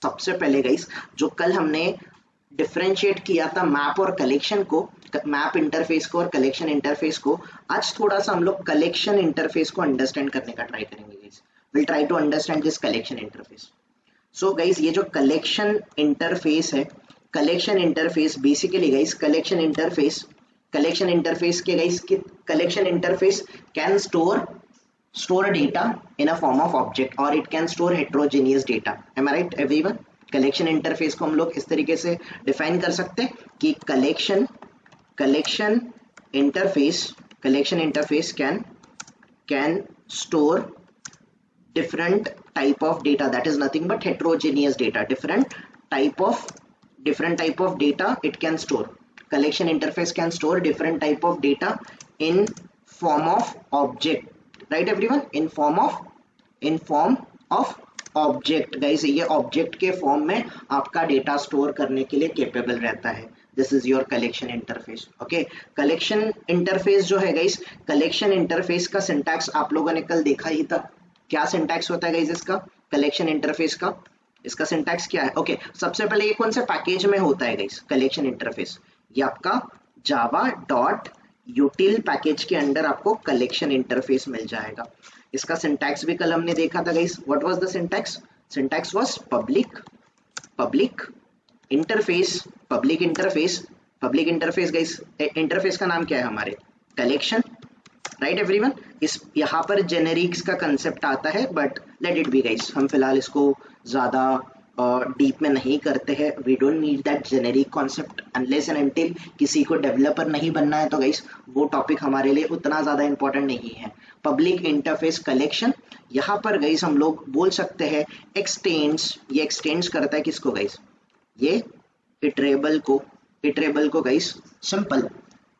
सबसे पहले गाइस जो कल हमने डिफरेंशिएट किया था मैप और कलेक्शन को, मैप इंटरफेस को और कलेक्शन इंटरफेस को, आज थोड़ा सा हम लोग कलेक्शन इंटरफेस को अंडरस्टैंड करने का ट्राई करेंगे guys. Will try to understand this collection interface. So guys ये जो कलेक्शन इंटरफेस है, collection interface basically guys collection interface के guys collection interface can store data in a form of object or it can store heterogeneous data. Am I right everyone? Collection interface को हम लोग इस तरीके से define कर सकते हैं कि collection interface can store different type of data, that is nothing but heterogeneous data, different type of data it can store. Collection interface can store different type of data in form of object, right everyone? in form of object guys, ये object के form में आपका data store करने के लिए capable रहता है। This is your collection interface. Okay, collection interface जो है गाइस, कलेक्शन इंटरफेस का सिंटैक्स आप लोगों ने कल देखा ही था। क्या सिंटैक्स होता है गाइस इसका, कलेक्शन इंटरफेस का? इसका सिंटैक्स क्या है? ओके, सबसे पहले ये कौन से पैकेज में होता है गाइस कलेक्शन इंटरफेस? ये आपका जावा डॉट यूटिल पैकेज के अंडर आपको कलेक्शन इंटरफेस मिल जाएगा। इसका सिंटैक्स भी कल हमने देखा था guys. What was the syntax? Syntax was public interface guys. Interface का नाम क्या है हमारे? Collection, right everyone? इस यहाँ पर जेनेरिक्स का कंसेप्ट आता है, but let it be guys, हम फिलहाल इसको ज्यादा डीप में नहीं करते हैं। We don't need that generic concept unless and until किसी को डेवलपर नहीं बनना है, तो गाइस वो टॉपिक हमारे लिए उतना ज्यादा इंपॉर्टेंट नहीं है। पब्लिक इंटरफेस कलेक्शन, यहाँ पर गाइस हम लोग बोल सकते हैं एक्सटेंड्स। ये एक्सटेंड्स करता है किसको गाइस? ये इटरेबल को गाइस सिंपल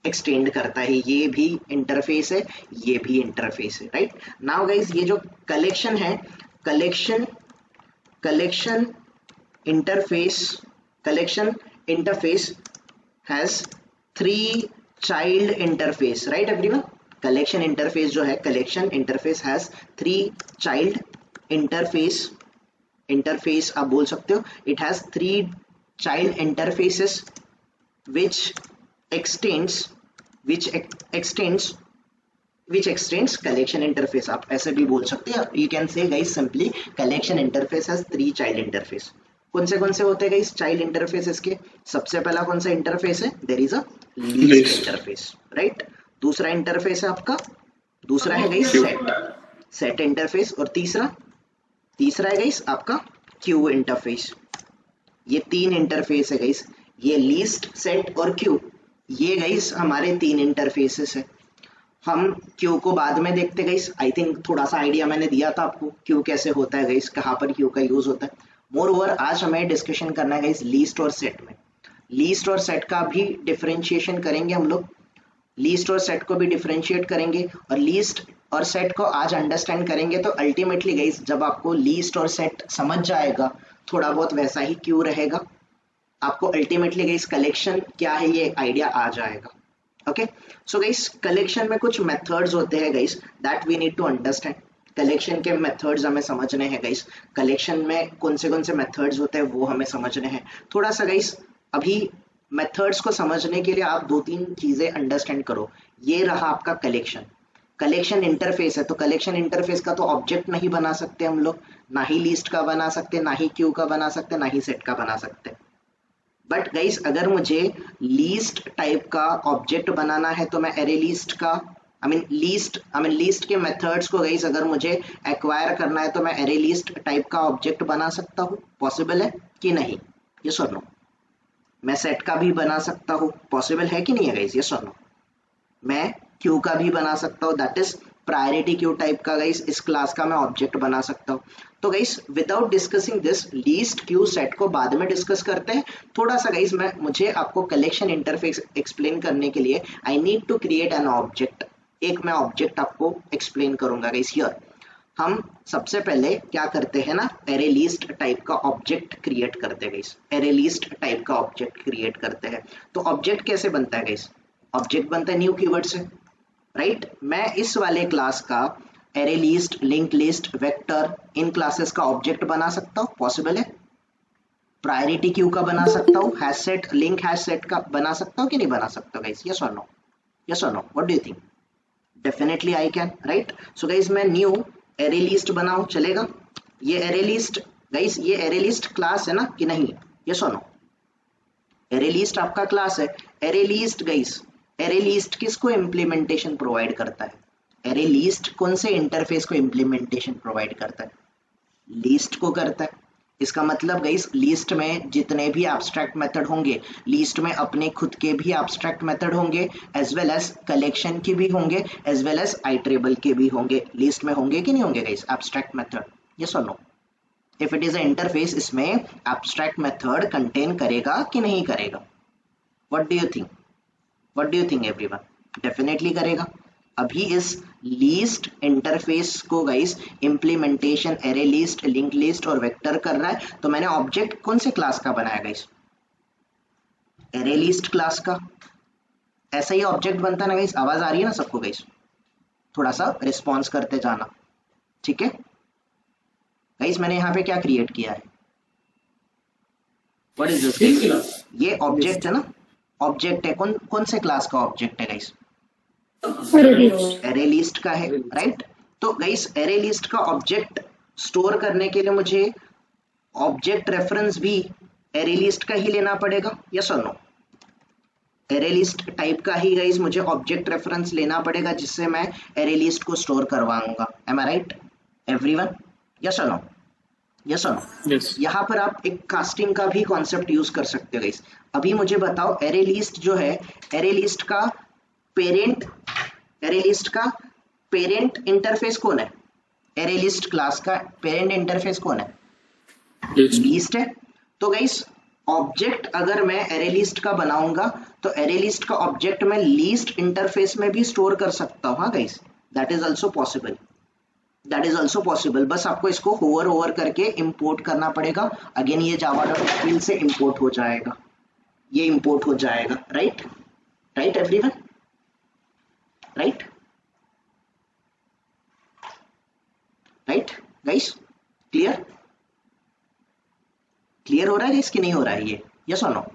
एक्सटेंड करता है। ये भी इंटरफेस है, ये भी इंटरफेस है, राइट? नाउ गाइस ये जो कलेक्शन है, collection interface has 3 child interface, right everyone? Collection interface जो है, collection interface has 3 child interface आप बोल सकते हो। It has 3 child interfaces which extends collection interface। आप ऐसे भी बोल सकते हैं। you can say guys simply collection interface has 3 child interface। कौन से होते हैं गाइस चाइल्ड इंटरफेस इसके? सबसे पहला कौन सा इंटरफेस है? There is a list interface, right? दूसरा इंटरफेस है आपका, दूसरा है गाइस सेट इंटरफेस, और तीसरा है गाइस आपका क्यू इंटरफेस। ये 3 इंटरफेस है गाइस, ये लीस्ट, सेट और क्यू। ये गाइस हमारे 3 इंटरफेसेस है। हम क्यू को बाद में देखते गाइस। आई थिंक थोड़ा सा आइडिया मैंने दिया था आपको क्यू कैसे होता है गाइस, कहाँ पर क्यू का यूज होता है। मोर ओवर आज हमें डिस्कशन करना है गाइस लीस्ट और सेट में। लीस्ट और सेट का भी डिफरेंशिएशन करेंगे हम लोग, लीस्ट और सेट को भी डिफरेंशिएट करेंगे, और लीस्ट और सेट को आज अंडरस्टैंड करेंगे। तो अल्टीमेटली गाइस जब आपको लीस्ट और सेट समझ जाएगा, थोड़ा बहुत वैसा ही क्यू रहेगा, आपको अल्टीमेटली गाइस कलेक्शन क्या है ये आइडिया आ जाएगा। ओके, सो गाइस कलेक्शन में कुछ मेथड्स होते हैं guys that we need to understand. Collection के मेथड्स हमें समझने हैं गाइस। कलेक्शन में कौन से मेथड्स होते हैं वो हमें समझने हैं। थोड़ा सा गाइस अभी मेथड्स को समझने के लिए आप 2-3 चीजें अंडरस्टैंड करो। ये रहा आपका कलेक्शन इंटरफेस है, तो कलेक्शन इंटरफेस का तो ऑब्जेक्ट नहीं बना सकते हम लोग, ना ही लीस्ट का बना सकते, ना ही क्यू का बना सकते, ना ही सेट का बना सकते। बट गाइस अगर मुझे लीस्ट टाइप का ऑब्जेक्ट बनाना है तो मैं एरे लीस्ट का लीस्ट के मेथड्स को गाइस अगर मुझे एक्वायर करना है तो मैं एरे लीस्ट टाइप का ऑब्जेक्ट बना सकता हूँ। पॉसिबल है कि नहीं? ये सुन लो। मैं सेट का भी बना सकता हूँ, पॉसिबल है कि नहीं है गाइस? ये सुन लो। मैं क्यू का भी बना सकता हूँ, that is priority queue type का गाइस इस क्लास का मैं ऑब्जेक्ट बना सकता हूँ। तो guys without discussing this least Q set को बाद में डिस्कस करते हैं। थोड़ा सा गाइस मुझे आपको कलेक्शन इंटरफेस एक्सप्लेन करने के लिए I need to create an object. एक मैं ऑब्जेक्ट आपको एक्सप्लेन करूंगा गाइस। हियर हम सबसे पहले क्या करते हैं ना, एरे लिस्ट टाइप का ऑब्जेक्ट क्रिएट करते हैं गाइस। एरे लिस्ट टाइप का ऑब्जेक्ट क्रिएट करते हैं। तो ऑब्जेक्ट कैसे बनता है गाइस? ऑब्जेक्ट बनता है न्यू कीवर्ड से, राइट? मैं इस वाले क्लास का array list, link list, vector इन क्लासेस का ऑब्जेक्ट बना सकता हूँ। पॉसिबल है? प्रायोरिटी क्यू का बना सकता हूँ, hash set link hash set का बना सकता हूँ कि नहीं बना सकता गाइस? यस और नो? यस और no? What do you think? Definitely I can, right? So guys मैं न्यू एरे लिस्ट बनाऊं, चलेगा? ये एरे लिस्ट गाइस, ये एरे लिस्ट क्लास है ना कि नहीं? यस और नो? एरे लिस्ट आपका क्लास है। Array list guys, array list किसको इम्प्लीमेंटेशन प्रोवाइड करता है? एरे लिस्ट कौन से इंटरफेस को इम्प्लीमेंटेशन प्रोवाइड करता है? लीस्ट को करता है। इसका मतलब गाइस लिस्ट में जितने भी एब्स्ट्रैक्ट मेथड होंगे, लिस्ट में अपने खुद के भी एब्स्ट्रैक्ट मेथड होंगे, एज वेल एज कलेक्शन के भी होंगे, एज वेल एज आइट्रेबल के भी होंगे। लिस्ट में होंगे कि नहीं होंगे गाइस एब्स्ट्रैक्ट मेथड? यस और no? If it is a interface, इसमें एब्स्ट्रैक्ट मेथड कंटेन करेगा कि नहीं करेगा? What do you think? What do you think everyone? Definitely करेगा। अभी इस लीस्ट इंटरफेस को guys implementation array list, link list और वेक्टर कर रहा है, तो मैंने ऑब्जेक्ट कौन से क्लास का बनाया गाइस? एरे लिस्ट क्लास का। ऐसा ही ऑब्जेक्ट बनता है ना गाइस? आवाज आ रही है ना सबको गाइस? थोड़ा सा रिस्पॉन्स करते जाना, ठीक है गाइस? मैंने यहाँ पे क्या क्रिएट किया है? What is this? ये ऑब्जेक्ट है ना? ऑब्जेक्ट है, कौन कौन से क्लास का ऑब्जेक्ट है गाइस? एरे लिस्ट का है, राइट? तो गाइस एरे लिस्ट का ऑब्जेक्ट स्टोर करने के लिए मुझे ऑब्जेक्ट रेफरेंस भी एरे लिस्ट का ही लेना पड़ेगा, यस और नो? एरे लिस्ट टाइप का ही गाइस मुझे ऑब्जेक्ट रेफरेंस लेना पड़ेगा, जिससे मैं एरे लिस्ट को स्टोर करवाऊंगा। एम आई राइट एवरीवन? यस और नो? यस और नो? यहाँ पर आप एक कास्टिंग का भी कॉन्सेप्ट यूज कर सकते हो गाइस। अभी मुझे बताओ, एरे लिस्ट जो है, एरे लिस्ट का पेरेंट, एरे लिस्ट का पेरेंट इंटरफेस कौन है? एरे लिस्ट क्लास का पेरेंट इंटरफेस कौन है? लिस्ट है। तो गाइस ऑब्जेक्ट अगर मैं एरे लिस्ट का बनाऊंगा, तो एरे लिस्ट का ऑब्जेक्ट मैं लिस्ट इंटरफेस में भी स्टोर कर सकता हूँ। हाँ guys, that is also possible, that is also possible. बस आपको इसको होवर ओवर करके इंपोर्ट करना पड़ेगा। अगेन ये जावा डॉट फाइल से इंपोर्ट हो जाएगा, ये इंपोर्ट हो जाएगा, right? Right everyone? Right? Right guys? Clear? Clear हो रहा है गाइस कि नहीं हो रहा है ये? यस और नो?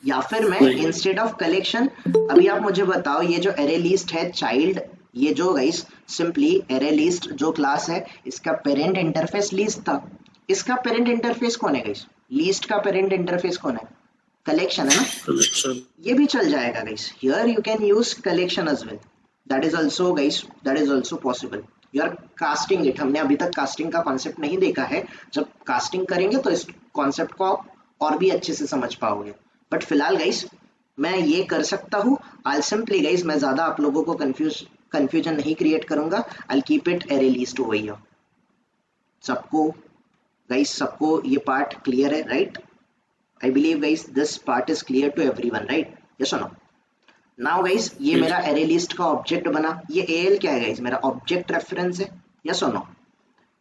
या फिर मैं इंस्टेड ऑफ कलेक्शन, अभी आप मुझे बताओ, ये जो एरे लिस्ट है चाइल्ड, ये जो गाइस सिंपली एरे लिस्ट जो क्लास है, इसका पेरेंट इंटरफेस लिस्ट था। इसका पेरेंट इंटरफेस कौन है गाइस? लिस्ट का पेरेंट इंटरफेस कौन है? कलेक्शन है ना? कलेक्शन। ये भी चल जाएगा guys, here you can use collection as well, that is also guys, that is also possible. You are casting it. हमने अभी तक कास्टिंग का कॉन्सेप्ट नहीं देखा है, जब कास्टिंग करेंगे तो इस कॉन्सेप्ट को आप और भी अच्छे से समझ पाओगे। बट फिलहाल गाइस मैं ये कर सकता हूँ। आई सिंपली गाइस, मैं ज्यादा आप लोगों को कंफ्यूजन नहीं क्रिएट करूंगा। I keep it array list over here. सबको गाइस, सबको ये पार्ट क्लियर है, right? I believe guys this part is clear to everyone, right? Yes or no? Now guys ये मेरा array list का ऑब्जेक्ट बना। ये AL क्या है guys? मेरा ऑब्जेक्ट रेफरेंस है, yes or no?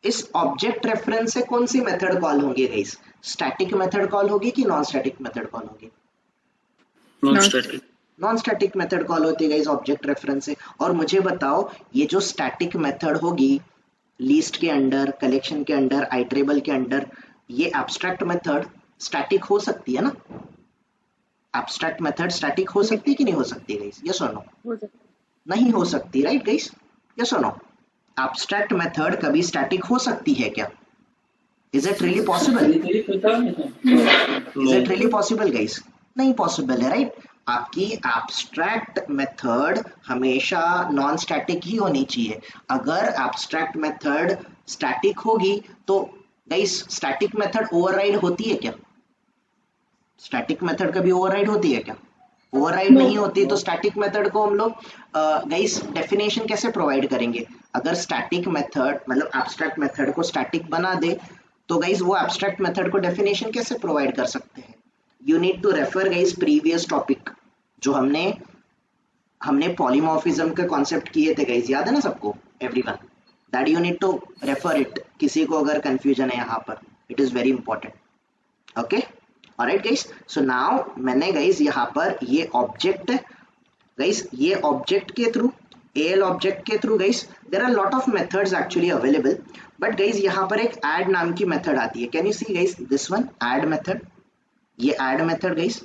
इस ऑब्जेक्ट रेफरेंस से कौन सी मेथड कॉल होंगी गाइस? स्टैटिक मेथड कॉल होगी कि नॉन स्टैटिक मेथड कॉल होगी? Non static. Non static method call होती है गाइस ऑब्जेक्ट रेफरेंस से। और मुझे बताओ, ये जो स्टैटिक मेथड होगी लिस्ट के अंडर, कलेक्शन के अंडर, आइट्रेबल के अंडर, ये एब्स्ट्रैक्ट मेथड स्टैटिक हो सकती है ना? एब्स्ट्रैक्ट मेथड स्टैटिक हो सकती है कि नहीं हो सकती गाइस? यस और नो? नहीं हो सकती, राइट गाइस? यस और नो? एब्स्ट्रैक्ट मेथड कभी स्टैटिक हो सकती है क्या? Is it really possible? Is it really possible guys? नहीं पॉसिबल है, राइट? आपकी एब्स्ट्रैक्ट मेथड हमेशा नॉन स्टैटिक ही होनी चाहिए। अगर एब्स्ट्रैक्ट मेथड स्टैटिक होगी तो गाइस स्टैटिक मेथड ओवरराइड होती है क्या? स्टैटिक मेथड कभी ओवरराइड होती है क्या? ओवरराइड नहीं होती। तो स्टैटिक मेथड को हम लोग गाइस डेफिनेशन कैसे प्रोवाइड करेंगे? अगर स्टैटिक मेथड मतलब एब्स्ट्रैक्ट मेथड को स्टैटिक बना दे, तो गाइस वो एब्स्ट्रैक्ट मेथड को डेफिनेशन कैसे प्रोवाइड कर सकते हैं? You need to refer guys previous topic, जो हमने पॉलीमॉर्फिज्म के कॉन्सेप्ट किए थे गाइस, याद है ना सबको? Everyone, that you need to refer it. किसी को अगर कंफ्यूजन है यहाँ पर, it is very important. Okay, alright guys. So now मैंने गाइस यहाँ पर ये ऑब्जेक्ट है गाइस, ये ऑब्जेक्ट के थ्रू AL ऑब्जेक्ट के through guys there are lot of methods actually available, but guys यहाँ पर एक ऐड नाम की मेथड आती है। Can you see guys this one, add method, ये ऐड मेथड गाइस,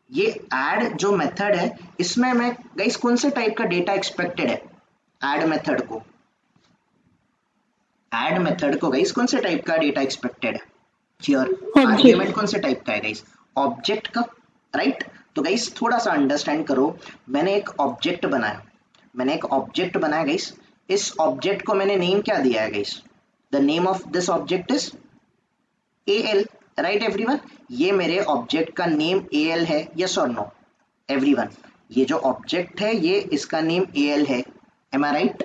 ये ऐड जो मेथड है इसमें मैं गाइस कौन से टाइप का डेटा एक्सपेक्टेड है, ऐड मेथड को, ऐड मेथड को गाइस कौन से टाइप का डेटा एक्सपेक्टेड है, हियर आर्ग्यूमेंट कौन से टाइप का है गाइस, ऑब्जेक्ट का, राइट। तो गाइस थोड़ा सा अंडरस्टैंड करो, मैंने एक ऑब्जेक्ट बनाया, मैंने एक ऑब्जेक्ट बनाया गाइस, इस ऑब्जेक्ट को मैंने नेम क्या दिया है guys, the name of this object is AL, right everyone. ये मेरे ऑब्जेक्ट का नेम AL है, यस और नो एवरीवन, ये जो ऑब्जेक्ट है ये इसका नेम AL है, एम आई राइट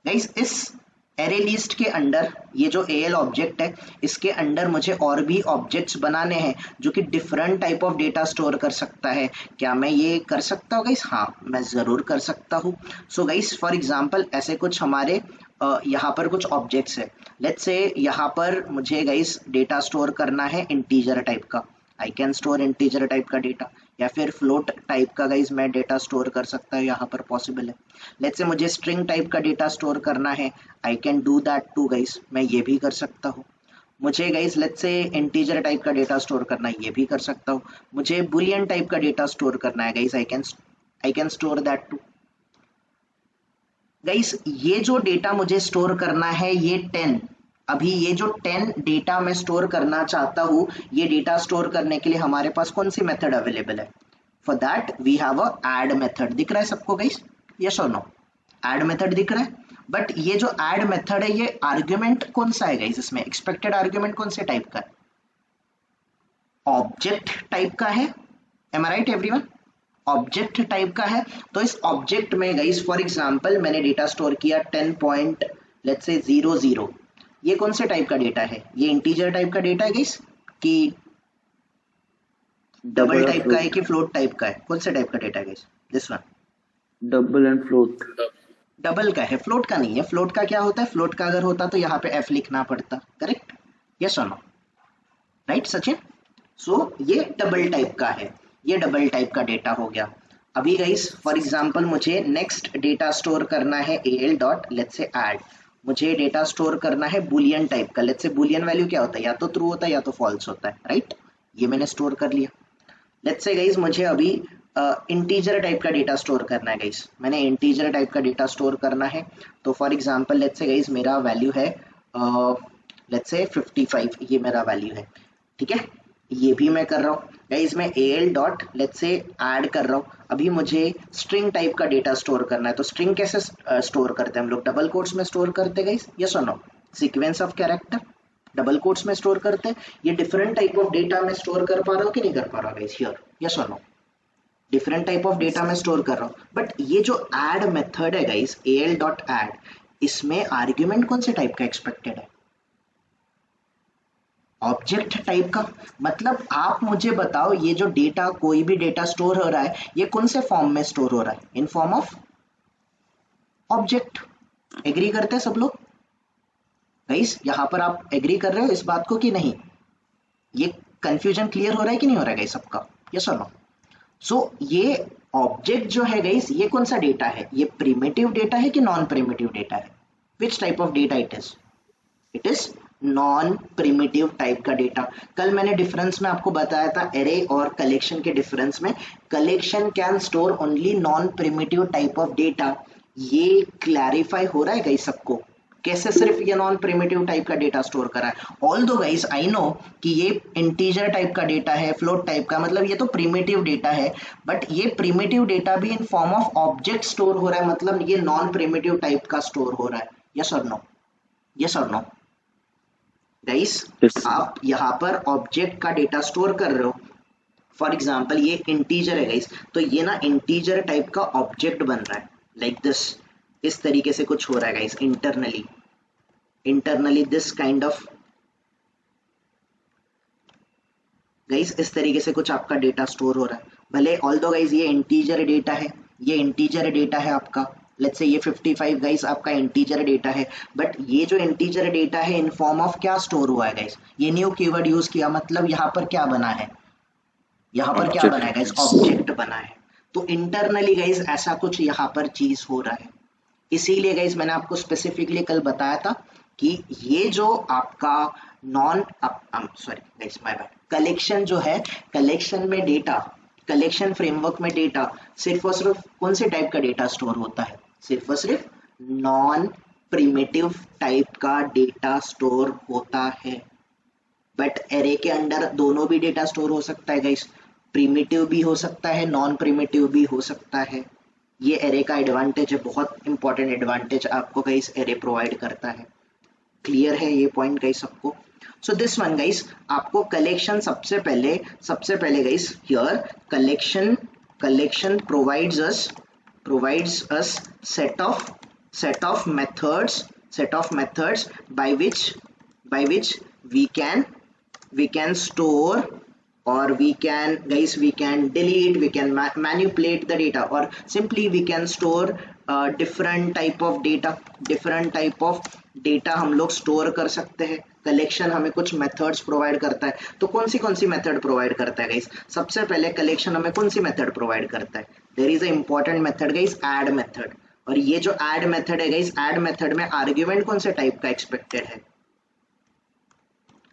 गाइस। इस एरे लिस्ट के अंडर ये जो AL ऑब्जेक्ट है इसके अंडर मुझे और भी ऑब्जेक्ट्स बनाने हैं जो कि different type of data store कर सकता है। क्या मैं ये कर सकता हूँ गाइस? हाँ मैं ज़रूर कर सकता हूँ। सो गाइस फॉर एग्जांपल ऐसे कुछ हमारे यहाँ पर कुछ ऑब्जेक्ट्स है, लेट्स से यहाँ पर मुझे गाइस डेटा स्टोर करना है इंटीजर टाइप का, आई कैन स्टोर इंटीजर टाइप का डेटा, या फिर फ्लोट टाइप का गाइस मैं डेटा स्टोर कर सकता हूँ, यहाँ पर पॉसिबल है। लेट्स से मुझे स्ट्रिंग टाइप का डेटा स्टोर करना है, I can do that too guys, मैं ये भी कर सकता हूँ। मुझे guys let's say integer type का डेटा स्टोर करना है, ये भी कर सकता हूँ। मुझे बुलियन टाइप का डेटा स्टोर करना है guys, I can store that too guys. ये जो डेटा मुझे स्टोर करना है ये 10, अभी ये जो 10 डेटा मैं स्टोर करना चाहता हूँ, ये डेटा स्टोर करने के लिए हमारे पास कौन सी मेथड अवेलेबल है? For that we have a add method. दिख रहा है सबको गाइस, यस और नो? ऐड मेथड दिख रहा है, बट ये जो ऐड मेथड है ये आर्ग्यूमेंट कौन सा है गाइस, इसमें एक्सपेक्टेड आर्ग्यूमेंट कौन से टाइप का है? ऑब्जेक्ट टाइप का है, एम आई राइट एवरीवन? ऑब्जेक्ट टाइप का है। तो इस ऑब्जेक्ट में गाइस फॉर एग्जांपल मैंने डेटा स्टोर किया 10 पॉइंट लेट्स से 00, ये कौन से टाइप का डेटा है? ये इंटीजर टाइप का डेटा है गाइस कि डबल टाइप का है कि फ्लोट टाइप का है? कौन से टाइप का डेटा है guys? This one, double and float. Double का है, फ्लोट का नहीं है। फ्लोट का क्या होता है? फ्लोट का अगर होता तो यहाँ पे f लिखना पड़ता, करेक्ट, यस और नो, राइट सचिन? सो ये डबल टाइप का है, ये डबल टाइप का डेटा हो गया। अभी गाइस फॉर एग्जांपल मुझे नेक्स्ट डेटा स्टोर करना है AL dot let's say add, मुझे डेटा स्टोर करना है बुलियन टाइप का। लेट्स से बुलियन वैल्यू क्या होता है? या तो ट्रू होता है या तो फॉल्स होता है, राइट? ये मैंने स्टोर कर लिया। लेट्स से गाइस मुझे अभी इंटीजर टाइप का डेटा स्टोर करना है गाइस, मैंने इंटीजर टाइप का डेटा स्टोर करना है। तो for example let's say guys मेरा वैल्यू है लेट्स से 55, ये मेरा वैल्यू है, ठीक है? ये भी मैं कर रहा हूँ गाइस, मैं AL dot let's say add कर रहा हूँ। अभी मुझे स्ट्रिंग टाइप का डेटा स्टोर करना है, तो स्ट्रिंग कैसे स्टोर करते हैं हम लोग? डबल कोट्स में स्टोर करते हैं गाइस, यस और no? Sequence of character double quotes में स्टोर करते हैं। ये डिफरेंट टाइप ऑफ डेटा में स्टोर कर पा रहा हूँ कि नहीं कर पा रहा गाइस? हियर, यस और no? Different type of data में स्टोर कर रहा हूँ। बट ये जो ऐड मेथड है गाइस, AL डॉट ऐड, इसमें आर्ग्यूमेंट कौन से टाइप का एक्सपेक्टेड है? ऑब्जेक्ट टाइप का। मतलब आप मुझे बताओ ये जो डेटा, कोई भी डेटा स्टोर हो रहा है, ये कौन से फॉर्म में स्टोर हो रहा है? In form of object. Agree करते हैं सब लोग गाइस? यहाँ पर आप एग्री कर रहे हो इस बात को कि नहीं? ये कंफ्यूजन क्लियर हो रहा है कि नहीं हो रहा है गाइस सबका? यस और नो? सो ये ऑब्जेक्ट जो है गाइस, ये कौन सा डेटा है? ये प्रिमिटिव डेटा है कि नॉन प्रिमिटिव डेटा है? Which type of data it is? It is non primitive type का डेटा। कल मैंने डिफरेंस में आपको बताया था एरे और कलेक्शन के डिफरेंस में, collection can store only non primitive type of data. ये क्लैरिफाई हो रहा है गाइस सबको? कैसे सिर्फ ये नॉन प्रिमिटिव टाइप का डेटा स्टोर करा है? ऑल दो गाइस आई नो कि ये इंटीजर टाइप का डेटा है, फ्लोट टाइप का, मतलब ये तो प्रिमिटिव डेटा है, बट ये प्रिमिटिव डेटा भी इन फॉर्म ऑफ ऑब्जेक्ट स्टोर हो रहा है, मतलब ये नॉन प्रिमिटिव टाइप का स्टोर हो रहा है, यस और नो? यस और नो गाइस? आप यहाँ पर ऑब्जेक्ट का डेटा स्टोर कर रहे हो, फॉर एग्जाम्पल ये इंटीजर है गाइस, तो ये ना इंटीजर टाइप का ऑब्जेक्ट बन रहा है लाइक दिस, इस तरीके से कुछ हो रहा है guys internally this kind of guys, इस तरीके से कुछ आपका डेटा स्टोर हो रहा है। भले ऑल दो गाइस ये इंटीजर डेटा है, ये इंटीजर डेटा है आपका, लेट्स से ये 55 गाइस आपका इंटीजर डेटा है, बट ये जो इंटीजर डेटा है इन फॉर्म ऑफ क्या स्टोर हुआ है गाइस? ये न्यू कीवर्ड यूज किया, मतलब यहाँ पर क्या बना है? यहाँ पर क्या बना है गाइस? ऑब्जेक्ट बना है। तो इंटरनली गाइज ऐसा कुछ यहाँ पर चीज हो रहा है। इसीलिए गाइज मैंने आपको स्पेसिफिकली कल बताया था कि ये जो आपका sorry guys my bad, collection जो है, कलेक्शन में डेटा, कलेक्शन फ्रेमवर्क में डेटा सिर्फ और सिर्फ कौन से टाइप का डेटा स्टोर होता है? सिर्फ और सिर्फ नॉन प्रिमिटिव टाइप का डेटा स्टोर होता है। बट एरे के अंडर दोनों भी डेटा स्टोर हो सकता है गाइस, प्रिमिटिव भी हो सकता है, नॉन प्रिमिटिव भी हो सकता है। ये एरे का एडवांटेज है, बहुत इंपॉर्टेंट एडवांटेज आपको गाइस एरे प्रोवाइड करता है। क्लियर है ये पॉइंट गाइस सबको? सो दिस वन गाइस, आपको कलेक्शन सबसे पहले guys here collection provides us set of methods by which we can store, or we can delete, we can manipulate the data, or simply we can store different type of data हम लोग store कर सकते हैं। Collection हमें कुछ methods provide करता है, तो कौन सी मेथड प्रोवाइड करता है गाइस? सबसे पहले कलेक्शन हमें कौन सी मेथड प्रोवाइड करता है? There is a important method guys, add method. और ये जो ऐड मेथड है गाइस, ऐड मेथड में आर्ग्यूमेंट कौन से टाइप का एक्सपेक्टेड है?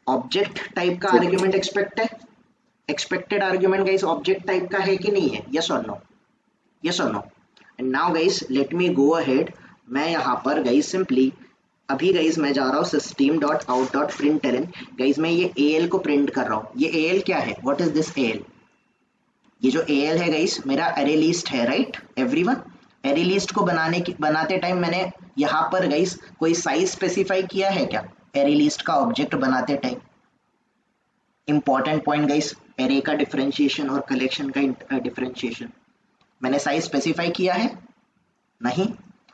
ऑब्जेक्ट टाइप का argument expected argument guys object type का है कि नहीं है? यस और नो? यस और no? And now guys let me go ahead. मैं यहाँ पर गाइस सिंपली अभी गाइस मैं जा रहा हूँ system.out.println। गाइस मैं ये AL को प्रिंट कर रहा हूँ। ये AL क्या है? What is this AL? ये जो AL है गाइस मेरा अरे लिस्ट है, राइट एवरीवन? एरे लिस्ट को बनाते टाइम मैंने यहाँ पर गाइस कोई साइज स्पेसिफाई किया है क्या? एरे लिस्ट का ऑब्जेक्ट बनाते time important point guys, array का डिफरेंशिएशन और कलेक्शन का डिफरेंशिएशन, मैंने साइज स्पेसिफाई किया है? नहीं।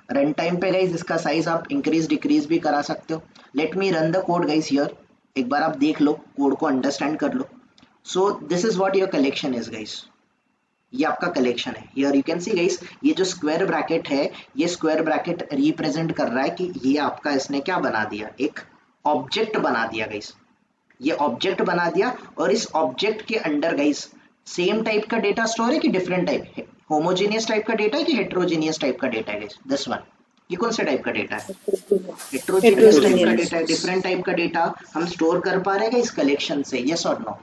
रन टाइम पे गाइस इसका साइज आप इंक्रीज डिक्रीज भी करा सकते हो। Let me run the code guys here, एक बार आप देख लो, कोड को अंडरस्टैंड कर लो। So this is what your collection is guys, ये आपका कलेक्शन है। Here you can see guys, ये जो स्क्वायर ब्रैकेट है, ये स्क्वायर ब्रैकेट रिप्रेजेंट कर रहा है कि ये आपका इसने क्या बना दिया? एक ऑब्जेक्ट बना दिया गाइस, ये ऑब्जेक्ट बना दिया। और इस ऑब्जेक्ट के अंडर गाइस सेम टाइप का डेटा स्टोर है कि डिफरेंट टाइप है? होमोजेनियस टाइप का डेटा है कि हेट्रोजेनियस टाइप का डेटा है गाइस? दिस वन, ये कौन सा टाइप का डेटा है? हेट्रोजेनियस टाइप का डेटा है। डिफरेंट टाइप का डेटा हम स्टोर कर पा रहे हैं इस कलेक्शन से? यस और नो?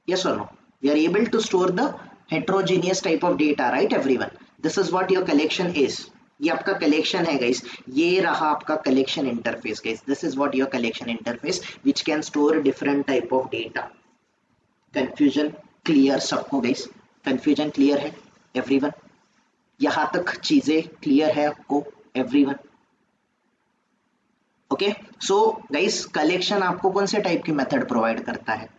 यस और no? We are able to store the heterogeneous type of data, right everyone? This is what your collection is. ये आपका कलेक्शन है गाइस, ये रहा आपका collection interface guys. This is what your collection interface which can store different type of data. Confusion clear सबको guys? Confusion clear है everyone? यहाँ तक चीजें क्लियर है आपको everyone? Okay, so guys collection आपको कौन से टाइप की मेथड प्रोवाइड करता है?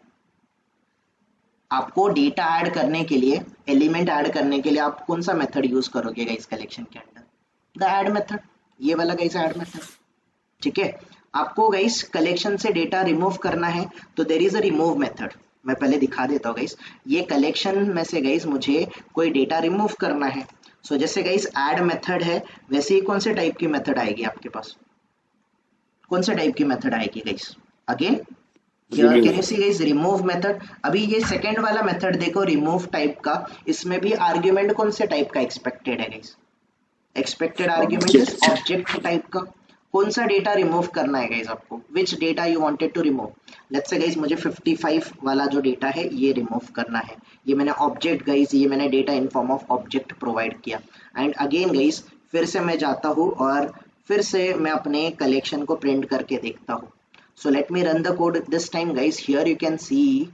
आपको डेटा ऐड करने के लिए, एलिमेंट ऐड करने के लिए आप कौन सा मेथड यूज करोगे गाइस कलेक्शन के अंदर? द ऐड मेथड, ये वाला गाइस ऐड मेथड। ठीक है, आपको गाइस कलेक्शन से डेटा रिमूव करना है तो there is a remove method. मैं पहले दिखा देता हूँ गाइस, ये कलेक्शन में से गाइस मुझे कोई डेटा रिमूव करना है। सो जैसे गाइस ऐड मेथड है, वैसे ही कौन से टाइप की मेथड आएगी आपके पास? कौन से टाइप की मेथड आएगी guys? Again Here can you see guys remove method? अभी ये सेकेंड वाला मेथड देखो रिमूव टाइप का, इसमें भी आर्ग्यूमेंट कौन से टाइप का एक्सपेक्टेड है guys? Expected argument is object type का। कौन सा डेटा रिमूव करना है गाइस आपको? Which data you wanted to remove? Let's say guys मुझे 55 वाला जो डेटा है ये रिमूव करना है। ये मैंने ऑब्जेक्ट गाइस, ये मैंने data in form of object provide किया। एंड अगेन गाइस फिर से मैं जाता हूँ और फिर से मैं अपने कलेक्शन को प्रिंट करके देखता हूँ। So let me run the code this time guys. Here you can see,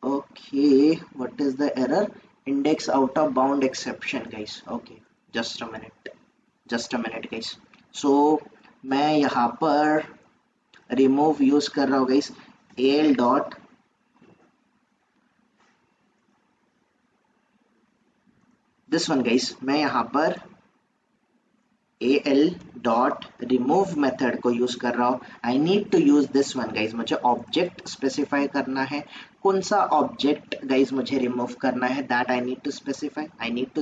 okay, what is the error? Index out of bound exception guys. Okay, just a minute guys. So मैं यहाँ पर remove use कर रहा हूँ guys, al dot this one guys, मैं यहाँ पर al dot remove method को यूज कर रहा हूँ। I need to use this one guys, मुझे ऑब्जेक्ट स्पेसिफाई करना है। कौन सा ऑब्जेक्ट गाइज मुझे रिमूव करना है? That I need to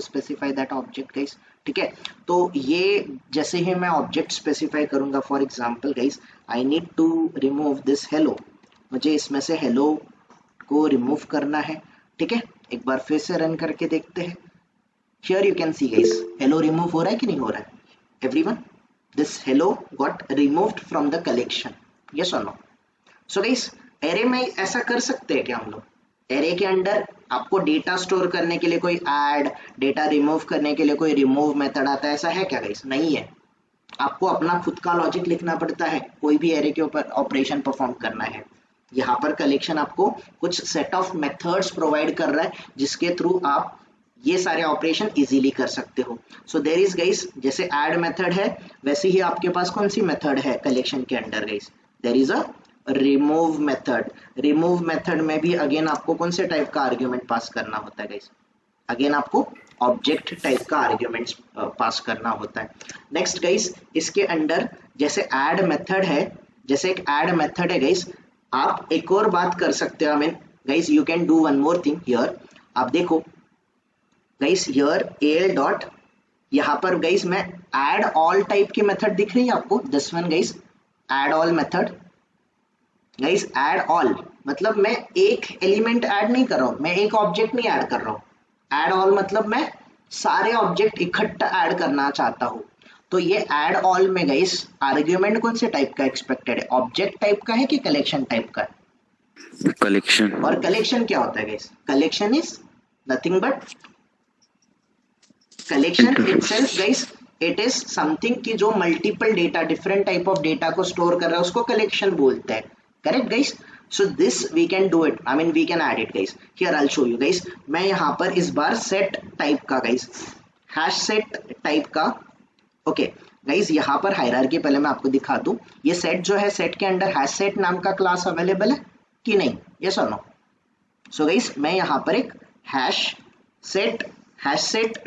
specify that object guys. ठीक है, तो ये जैसे ही मैं ऑब्जेक्ट स्पेसिफाई करूंगा, for example guys I need to remove this hello, मुझे इसमें से हेलो को रिमूव करना है। ठीक है, एक बार फिर से रन करके देखते हैं। Here you can see guys hello remove हो रहा है कि नहीं हो रहा है everyone, this hello got removed from the collection, yes और नो। सो गाइस एरे में ऐसा कर सकते हैं क्या हम लोग, एरे के अंदर आपको डेटा स्टोर करने के लिए कोई ऐड, डेटा रिमूव करने के लिए कोई रिमूव मेथड आता है, ऐसा है क्या गाइस? नहीं है, आपको अपना खुद का लॉजिक लिखना पड़ता है कोई भी एरे के ऊपर ऑपरेशन परफॉर्म करना है। यहाँ पर कलेक्शन आपको कुछ सेट ऑफ मेथड्स प्रोवाइड कर रहा है जिसके थ्रू आप ये सारे ऑपरेशन इजीली कर सकते हो। सो देयर इज गाइस, जैसे ऐड मेथड है वैसे ही आपके पास कौन सी मेथड है कलेक्शन के अंदर guys, there is a remove method. Remove method में भी अगेन आपको कौन से टाइप का आर्ग्यूमेंट पास करना होता है गाइस, अगेन आपको ऑब्जेक्ट टाइप का आर्ग्यूमेंट्स पास करना होता है। नेक्स्ट गाइस इसके अंदर जैसे ऐड मेथड है, जैसे एक ऐड मेथड है गाइस, आप एक और बात कर सकते हो, I mean guys you can do one more thing here. आप देखो गाइस हियर एल डॉट, यहाँ पर गाइस मैं ऐड ऑल टाइप की मेथड दिख रही है आपको, this one guys add all method. Guys add all मतलब मैं एक एलिमेंट ऐड नहीं कर रहा हूं, मैं एक ऑब्जेक्ट नहीं ऐड कर रहा हूं। ऐड ऑल मतलब मैं सारे ऑब्जेक्ट इकट्ठा ऐड करना चाहता हूं। तो ये ऐड ऑल में गाइस आर्ग्यूमेंट कौन से टाइप का एक्सपेक्टेड है, ऑब्जेक्ट टाइप का है कि कलेक्शन टाइप का है? कलेक्शन। और कलेक्शन क्या होता है guys, collection is nothing but collection itself guys, it is something कि जो multiple data, different type of data को स्टोर कर रहा है उसको कलेक्शन बोलते हैं, correct guys. So this we can do it, I mean we can add it guys. Here I will show you guys, मैं यहाँ पर इस बार सेट टाइप का गाइस, हैश सेट टाइप का, ओके गाइस यहाँ पर हायरार्की पहले मैं आपको दिखा दूं, ये सेट जो है सेट के अंदर हैश सेट नाम का क्लास अवेलेबल है कि नहीं, यस और नो। सो गाइस मैं यहाँ पर एक हैश सेट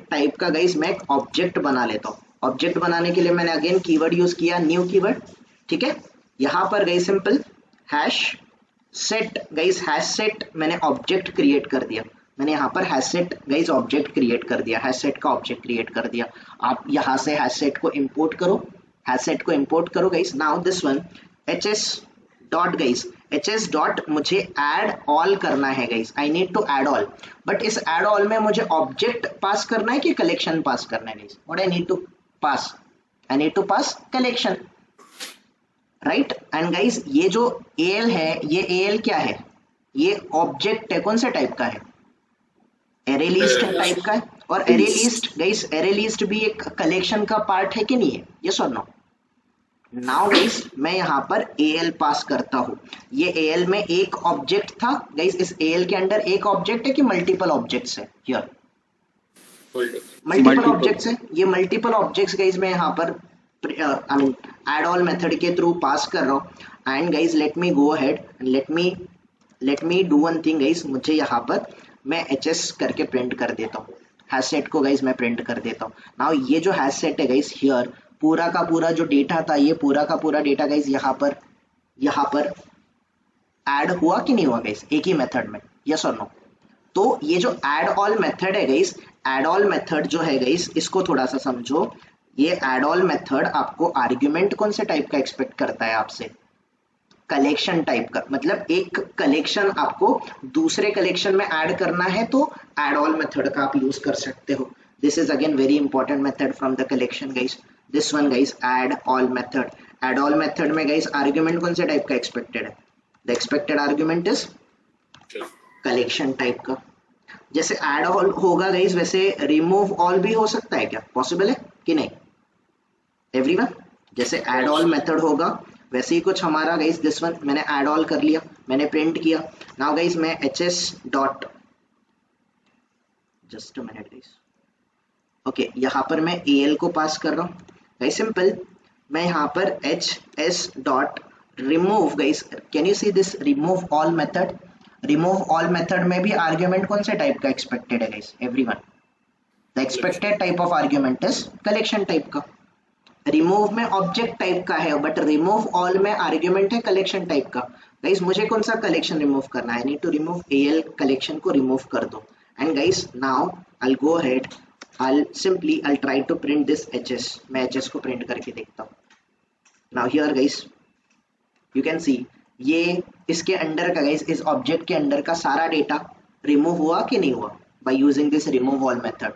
टाइप का गाइस मैं एक ऑब्जेक्ट बना लेता हूँ। ऑब्जेक्ट बनाने के लिए मैंने अगेन कीवर्ड यूज किया न्यू कीवर्ड, ठीक है। यहाँ पर guys simple hash set guys, hash set मैंने ऑब्जेक्ट क्रिएट कर दिया, मैंने यहाँ पर hash set guys object create कर दिया, हैश सेट का ऑब्जेक्ट क्रिएट कर दिया। आप यहाँ से हैश सेट को इंपोर्ट करो, हैश सेट को इंपोर्ट करो guys. Now this one hs dot guys, hs dot मुझे ऐड ऑल करना है guys, I need to add all, but इस ऐड ऑल में मुझे ऑब्जेक्ट पास करना है कि कलेक्शन पास करना है guys, what I need to pass, I need to pass collection, right. And guys ये जो al है, ये al क्या है, ये ऑब्जेक्ट है, कौन से टाइप का है, एरे लिस्ट टाइप का है। और array list guys, array list भी एक कलेक्शन का पार्ट है कि नहीं है, यस और नो। नाउ गाइस मैं यहाँ पर al पास करता हूँ, ये al में एक ऑब्जेक्ट था गाइस, इस al के अंदर एक ऑब्जेक्ट है कि मल्टीपल ऑब्जेक्ट्स है, हियर मल्टीपल ऑब्जेक्ट्स है, ये मल्टीपल ऑब्जेक्ट्स गाइस मैं यहाँ पर I mean add all method के थ्रू पास कर रहा हूँ। And guys let me go ahead, let me do one thing guys, मुझे यहाँ पर मैं hs करके प्रिंट कर देता हूँ, हैश सेट को गाइस मैं प्रिंट कर देता हूँ। नाउ ये जो हैश सेट है गाइस, हियर पूरा का पूरा जो डेटा था, ये पूरा का पूरा डेटा गाइस यहाँ पर ऐड हुआ कि नहीं हुआ गाइस, एक ही मेथड में, यस और नो। तो ये जो ऐड ऑल मेथड है गाइस, ऐड ऑल मेथड जो है गाइस, इसको थोड़ा सा समझो। ये ऐड ऑल मेथड आपको आर्ग्यूमेंट कौन से टाइप का एक्सपेक्ट करता है आपसे, कलेक्शन टाइप का, मतलब एक कलेक्शन आपको दूसरे कलेक्शन में ऐड करना है तो ऐड ऑल मेथड का आप यूज कर सकते हो। This is again very important method from the collection guys, this one guys add all method. Add all method में गाइस आर्ग्यूमेंट कौन से टाइप का एक्सपेक्टेड है, the expected argument is collection type का। जैसे ऐड ऑल होगा guys वैसे remove all भी हो सकता है क्या, पॉसिबल है कि नहीं एवरीवन। जैसे ऐड ऑल मेथड होगा वैसे ही कुछ हमारा गाइस, दिस वन मैंने ऐड ऑल कर लिया, मैंने प्रिंट किया। नाउ गाइस मैं hs dot, just a minute guys, okay यहाँ पर मैं al को पास कर रहा हूँ गाइस, सिंपल मैं यहाँ पर hs dot remove guys, can you see this remove all method, remove all method में भी आर्ग्यूमेंट कौन से टाइप का एक्सपेक्टेड है guys everyone, the expected type of argument is collection type का। रिमूव में ऑब्जेक्ट टाइप का है, बट रिमूव ऑल में आर्ग्यूमेंट है कलेक्शन टाइप का। गाइस मुझे कौन सा कलेक्शन रिमूव करना है, I need to remove al collection को रिमूव कर दो। And guys now I go ahead, I try to print this hs, मैं hs को प्रिंट करके देखता हूँ। Now here guys you can see, ये इसके अंडर का गाइस, इस ऑब्जेक्ट के अंडर का सारा डेटा रिमूव हुआ कि नहीं हुआ by using this remove all method,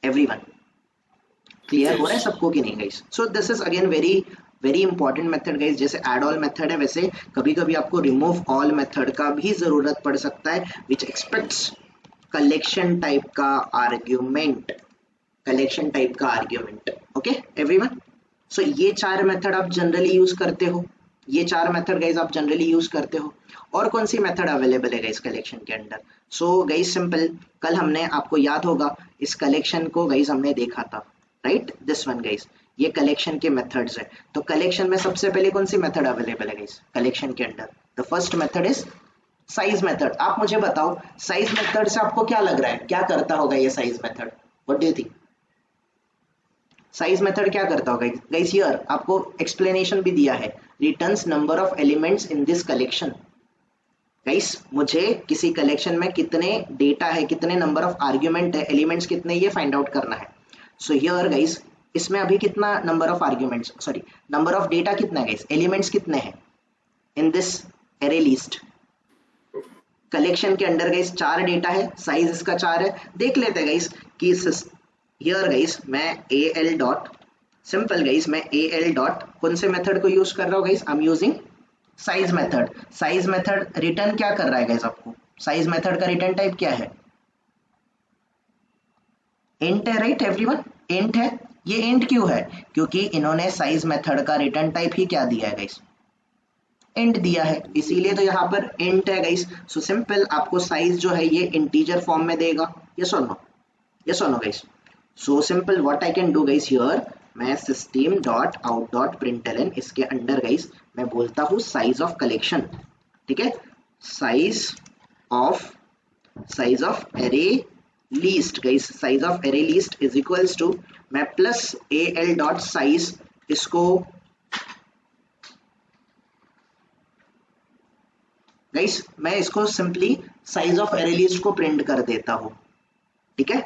everyone clear हो रहा है सबको कि नहीं guys? So this is again very very important method guys. जैसे ऐड ऑल मेथड है, वैसे कभी कभी आपको रिमूव ऑल मेथड का भी जरूरत पड़ सकता है, विच एक्सपेक्ट्स कलेक्शन टाइप का आर्ग्यूमेंट, कलेक्शन टाइप का आर्ग्यूमेंट। ओके एवरीवन, सो ये चार मेथड आप जनरली यूज करते हो, ये चार मेथड गाइस आप जनरली यूज करते हो। और कौन सी मेथड अवेलेबल है गाइस कलेक्शन के अंदर? सो गाइस सिंपल, कल हमने, आपको याद होगा, इस कलेक्शन को गाइस हमने देखा था, राइट? दिस वन गाइस, ये कलेक्शन के मेथड्स है। तो कलेक्शन में सबसे पहले कौन सी मेथड अवेलेबल है गाइस कलेक्शन के अंदर? The first method is size method. आप मुझे बताओ साइज मेथड से आपको क्या लग रहा है, क्या करता होगा ये size method? What do you think? Size method क्या करता होगा गाइस? हियर आपको एक्सप्लेनेशन भी दिया है, returns number of elements in this collection. Guys मुझे किसी कलेक्शन में कितने डेटा है, कितने नंबर ऑफ आर्ग्यूमेंट है, एलिमेंट्स कितने, ये फाइंड आउट करना है। सो हियर गाइस इसमें अभी कितना number of arguments, sorry number of data कितना है गाइस, एलिमेंट्स कितने हैं in this array list? Collection के अंडर गाइस 4 डेटा है, साइज इसका 4 है। देख लेते हैं गाइस कि हियर गाइस मैं al डॉट, सिंपल गाइस मैं al डॉट कौन से मेथड को यूज कर रहा हूँ guys? I am using size method. Size method return क्या कर रहा है गाइस आपको? साइज मेथड का रिटर्न टाइप क्या है? इंट है, राइट एवरीवन? इंट है। ये इंट क्यों है? क्योंकि इन्होंने साइज मेथड का रिटर्न टाइप ही क्या दिया है गाइस? इंट दिया है, इसीलिए तो यहाँ पर इंट है गाइस। सो सिंपल आपको साइज जो है ये इंटीजर फॉर्म में देगा, यस और नो? यस और no guys? So simple what I can do guys, here मैं system dot out dot println, इसके अंडर गाइस मैं बोलता हूँ साइज ऑफ कलेक्शन, ठीक है? Size of array list guys, size of array list is equals to, मैं plus al dot size, इसको guys मैं इसको simply size of array list को प्रिंट कर देता हूं, ठीक है?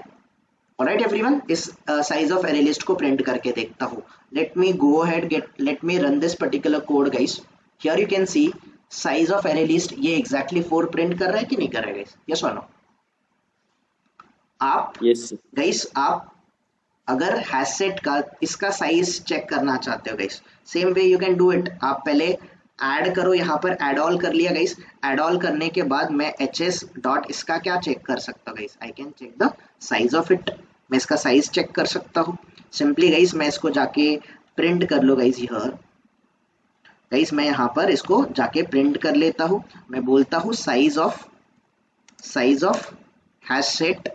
ऑलराइट एवरीवन, इस साइज ऑफ एरे लिस्ट को प्रिंट करके देखता हूं। Late me go ahead, late me run this particular code guys. Here you can C size of array list, ये एग्जैक्टली 4 प्रिंट कर रहा है कि नहीं कर रहा है गाइस? यस और नो? आप Yes. गाइस आप अगर हैशसेट का इसका साइज चेक करना चाहते हो guys, same way you can do it. आप पहले ऐड करो, यहाँ पर ऐड ऑल कर लिया गाइस। ऐड ऑल करने के बाद मैं hs डॉट इसका क्या चेक कर सकता हूँ guys? I can check the size of it. मैं इसका साइज चेक कर सकता हूँ सिंपली गाइस। मैं इसको जाके प्रिंट कर लो गाइस, हियर गाइस मैं यहाँ पर इसको जाके प्रिंट कर लेता हूँ। मैं बोलता हूँ size of hashset,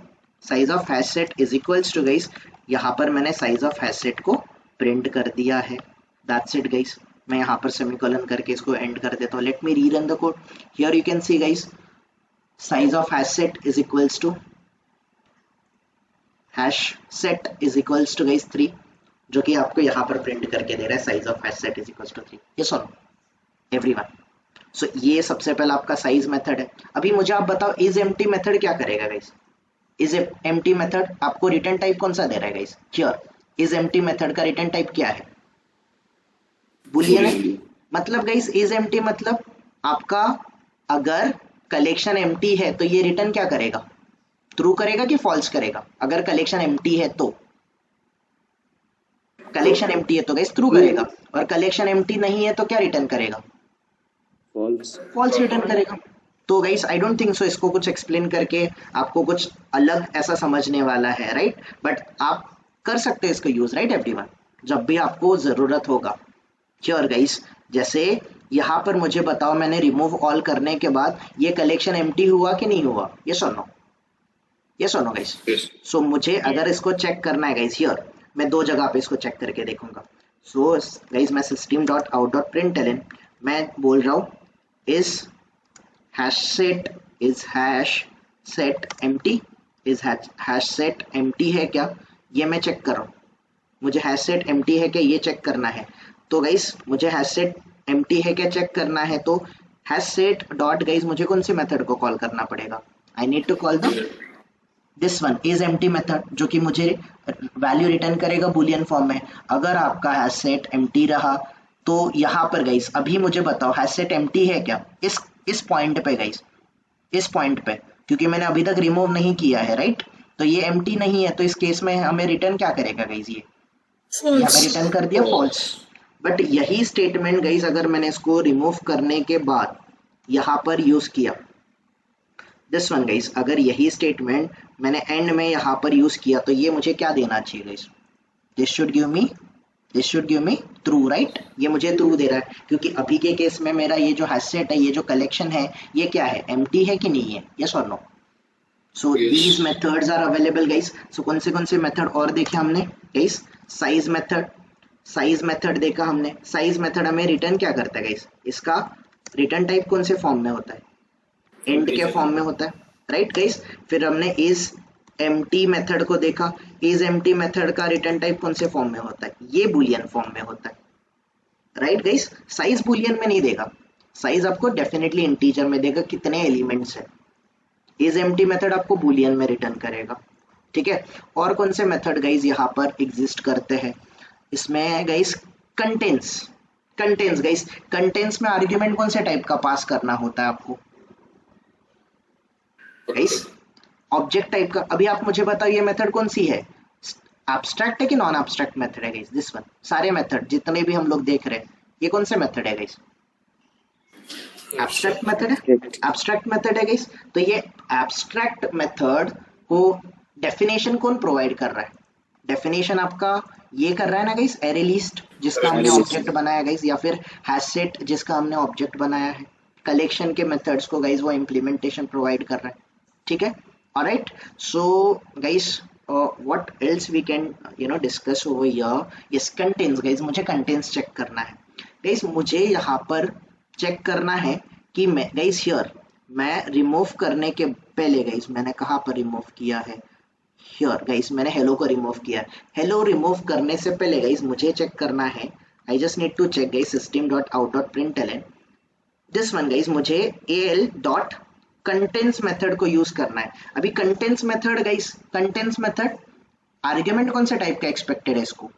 size of hashset is equals to guys, यहाँ पर मैंने साइज ऑफ हैशसेट को प्रिंट कर दिया है। That's it guys. मैं यहाँ पर सेमीकोलन करके इसको एंड कर देता हूँ। Let me rerun the code. Here you can see guys size of hashset is equals to hashset is equals to guys 3, जो कि आपको यहाँ पर प्रिंट करके दे रहा है size of hashset is equals to 3। Yes और नो एवरीवन? सो ये सबसे पहला आपका साइज मेथड है। अभी मुझे आप बताओ इज एम्प्टी मेथड क्या करेगा गाइस? इज एम्प्टी मेथड आपको रिटर्न टाइप कौन सा दे रहा है guys? Here is empty method का रिटर्न टाइप क्या है? बुलियन है। मतलब गाइस इज एम्प्टी मतलब आपका अगर कलेक्शन एम्प्टी है तो ये रिटर्न क्या करेगा? ट्रू करेगा कि फॉल्स करेगा? अगर कलेक्शन एम्प्टी है तो, कलेक्शन एम्प्टी है तो गाइस ट्रू करेगा, और कलेक्शन एम्प्टी नहीं है तो क्या रिटर्न करेगा? False. फॉल्स रिटर्न करेगा। तो guys I don't think so इसको कुछ एक्सप्लेन करके आपको कुछ अलग ऐसा समझने वाला है, राइट? बट आप कर सकते हैं इसको यूज, राइट एवरीवन, जब भी आपको जरूरत होगा। श्योर गाइस, जैसे यहाँ पर मुझे बताओ मैंने रिमूव ऑल करने के बाद ये कलेक्शन एम्प्टी हुआ कि नहीं हुआ? यस और नो? यस और नो गाइस? सो मुझे अगर इसको चेक करना है गाइस, हियर मैं 2 जगह पे इसको चेक करके देखूंगा। सो गाइस मैं system dot out dot println मैं बोल रहा हूँ is HashSet is HashSet empty, is HashSet empty है क्या, ये मैं चेक कर रहा हूँ। मुझे हैशसेट एम्प्टी है क्या ये चेक करना है। तो गाइस मुझे हैशसेट एम्प्टी है क्या चेक करना है, तो हैशसेट डॉट गाइस मुझे कौन सी मेथड को कॉल करना पड़ेगा? I need to call the this one is empty method, जो कि मुझे वैल्यू रिटर्न करेगा बुलियन फॉर्म में। अगर आपका हैशसेट एम्प्टी रहा तो यहाँ पर गाइस अभी मुझे बताओ हैशसेट एम्प्टी है क्या इस पॉइंट पे गाइस, इस पॉइंट पे, क्योंकि मैंने अभी तक रिमूव नहीं किया है, राइट? तो तो ये एम्प्टी नहीं है, तो इस केस में हमें रिटर्न क्या करेगा गाइज, ये हमें false, रिटर्न कर दिया फॉल्स। बट यही स्टेटमेंट गाइज अगर मैंने इसको रिमूव करने के बाद यहाँ पर यूज किया, दिस वन गाइज, अगर यही स्टेटमेंट मैंने एंड में यहाँ पर यूज किया तो ये मुझे क्या देना चाहिए guys, this should give me true, right. ये मुझे ट्रू दे रहा है क्योंकि अभी के केस में मेरा ये जो हैशसेट है, ये जो कलेक्शन है, ये क्या है, एम्प्टी है कि नहीं है, यस और no. So these methods are available guys. So कौन से मेथड और देखे हमने गाइज, साइज मेथड देखा हमने। साइज मेथड हमें रिटर्न क्या करता है गाइज, इसका रिटर्न टाइप कौन से फॉर्म में होता है, एंड के फॉर्म में होता है, राइट गाइज। फिर हमने इज एम्प्टी मेथड को देखा, इज एम्प्टी मेथड का रिटर्न टाइप कौन से फॉर्म में होता है, ये बूलियन फॉर्म में होता है, राइट गाइज। साइज बूलियन में नहीं देगा, साइज आपको डेफिनेटली इंटीजर में देगा, कितने एलिमेंट्स है। इज एम्प्टी मेथड आपको बूलियन में रिटर्न करेगा, ठीक है। और कौन से मेथड गाइज यहाँ पर एग्जिस्ट करते हैं, इसमें गाइज कंटेंट्स गाइज, कंटेंट्स में आर्ग्यूमेंट कौन से टाइप का पास करना होता है आपको गाइज, ऑब्जेक्ट टाइप का। अभी आप मुझे बताओ ये मेथड कौन सी है, एब्स्ट्रैक्ट है कि नॉन एब्स्ट्रैक्ट मेथड है गाइस, दिस वन। सारे मेथड जितने भी हम लोग देख रहे हैं ये कौन से मेथड है गाइस, एब्स्ट्रैक्ट मेथड है, एब्स्ट्रैक्ट मेथड है गाइस। तो ये एब्स्ट्रैक्ट मेथड को डेफिनेशन कौन प्रोवाइड कर रहा है, डेफिनेशन आपका ये कर रहा है ना गाइस, एरे लिस्ट जिसका हमने ऑब्जेक्ट बनाया गाइस, या फिर हैशसेट जिसका हमने ऑब्जेक्ट बनाया है। कलेक्शन के मेथड्स को गाइस वो इम्प्लीमेंटेशन प्रोवाइड कर रहा है, ठीक है। Alright, so guys what else we can discuss over here, yes contains guys, मुझे contains चेक करना है guys, मुझे यहाँ पर चेक करना है कि मैं गाइस हियर मैं रिमूव करने के पहले गाइस मैंने कहाँ पर रिमूव किया है, हियर गाइस मैंने हेलो को रिमूव किया। हेलो रिमूव करने से पहले गाइस मुझे चेक करना है, I just need to check guys system.out.println this one guys, मुझे al डॉट कंटेंट्स मेथड को यूज करना है। अभी contents method guys, contents method argument कौन से टाइप का एक्सपेक्टेड है, इसको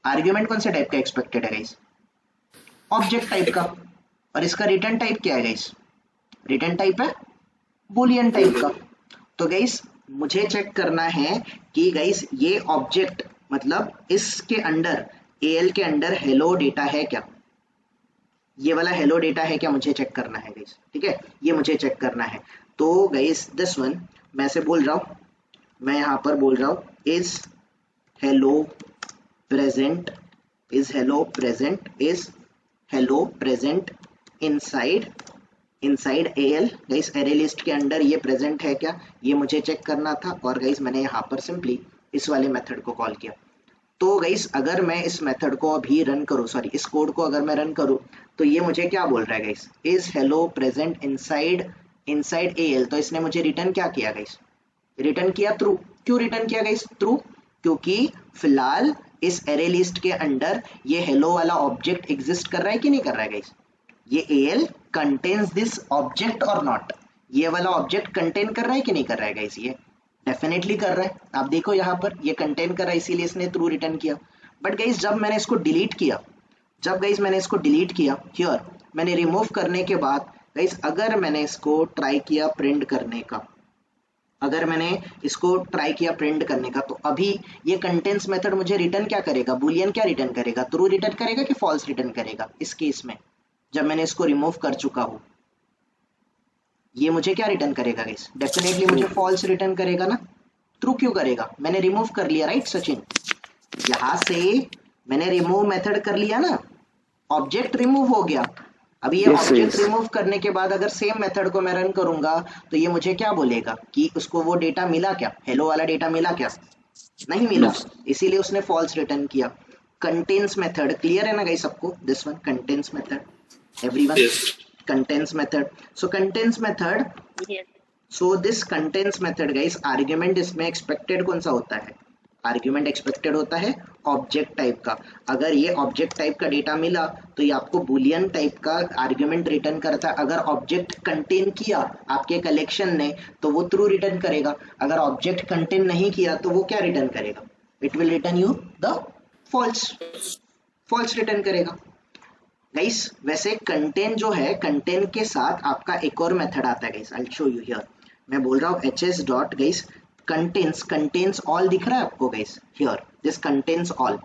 आर्ग्यूमेंट कौन से टाइप का एक्सपेक्टेड है गाइस, ऑब्जेक्ट टाइप का। और इसका रिटर्न टाइप क्या है गाइस, रिटर्न टाइप है बूलियन टाइप का। तो गाइस मुझे चेक करना है कि गाइस ये ऑब्जेक्ट मतलब इसके अंडर al के अंडर हेलो डेटा है क्या, ये वाला हेलो डेटा है क्या, मुझे चेक करना है गाइस, ठीक है, ये मुझे चेक करना है। तो गाइस दिस वन मैं से बोल रहा हूँ, मैं यहाँ पर बोल रहा हूँ is hello present, is hello present, is hello present inside al guys, array list के अंडर ये प्रेजेंट है क्या, ये मुझे चेक करना था। और गाइस मैंने यहाँ पर सिंपली इस वाले मेथड को कॉल किया। तो गाइस अगर मैं इस मेथड को अभी रन करूं, सॉरी इस कोड को अगर मैं रन करूं, तो ये मुझे क्या बोल रहा है guys, is hello present inside al। तो इसने मुझे रिटर्न क्या किया गाइस, रिटर्न किया ट्रू। क्यों रिटर्न किया गाइस ट्रू, क्योंकि फिलहाल इस एरे लिस्ट के अंडर ये हेलो वाला ऑब्जेक्ट एग्जिस्ट कर रहा है कि नहीं कर रहा है गाइस, ये al कंटेन्स दिस ऑब्जेक्ट और नॉट, ये वाला ऑब्जेक्ट कंटेन कर रहा है कि नहीं कर रहा है गाइस, ये डेफिनेटली कर रहा है। आप देखो यहाँ पर ये कंटेन कर रहा है, इसीलिए इसने ट्रू रिटर्न किया। बट गाइस जब मैंने इसको डिलीट किया, हियर मैंने रिमूव करने के बाद गाइस अगर मैंने इसको ट्राई किया प्रिंट करने का, तो अभी ये कंटेंट्स मेथड मुझे रिटर्न क्या करेगा, बूलियन क्या रिटर्न करेगा, ट्रू रिटर्न करेगा कि फॉल्स रिटर्न करेगा। इस केस में जब मैंने इसको रिमूव कर चुका हूँ, ये मुझे क्या रिटर्न करेगा गाइस, डेफिनेटली मुझे फॉल्स रिटर्न करेगा ना। ट्रू क्यों करेगा, मैंने रिमूव कर लिया, राइट सचिन, यहाँ से मैंने रिमूव मेथड कर लिया ना, ऑब्जेक्ट रिमूव हो गया। अभी ये ऑब्जेक्ट रिमूव करने के बाद अगर सेम मेथड को मैं रन करूंगा तो ये मुझे क्या बोलेगा कि उसको वो डेटा मिला क्या, हेलो वाला डेटा मिला क्या, नहीं मिला, इसीलिए उसने फॉल्स रिटर्न किया। कंटेन्स मेथड क्लियर है ना गाइस सबको, this one contains method, everyone contains method. So contains method, yes, so this contains method guys, argument इसमें expected कौन सा होता है, argument expected होता है ऑब्जेक्ट टाइप का। अगर ये ऑब्जेक्ट टाइप का डेटा मिला तो ये आपको बूलियन टाइप का आर्ग्यूमेंट रिटर्न करता है। अगर ऑब्जेक्ट कंटेन किया आपके कलेक्शन ने तो वो ट्रू रिटर्न करेगा, अगर ऑब्जेक्ट कंटेन नहीं किया तो वो क्या रिटर्न करेगा, it will return you the false return करेगा। गाइस वैसे कंटेन जो है, कंटेन के साथ आपका एक और मेथड आता है guys, I will show you here. मैं बोल रहा हूँ hs dot guys contains all दिख रहा है आपको guys here, this contains all.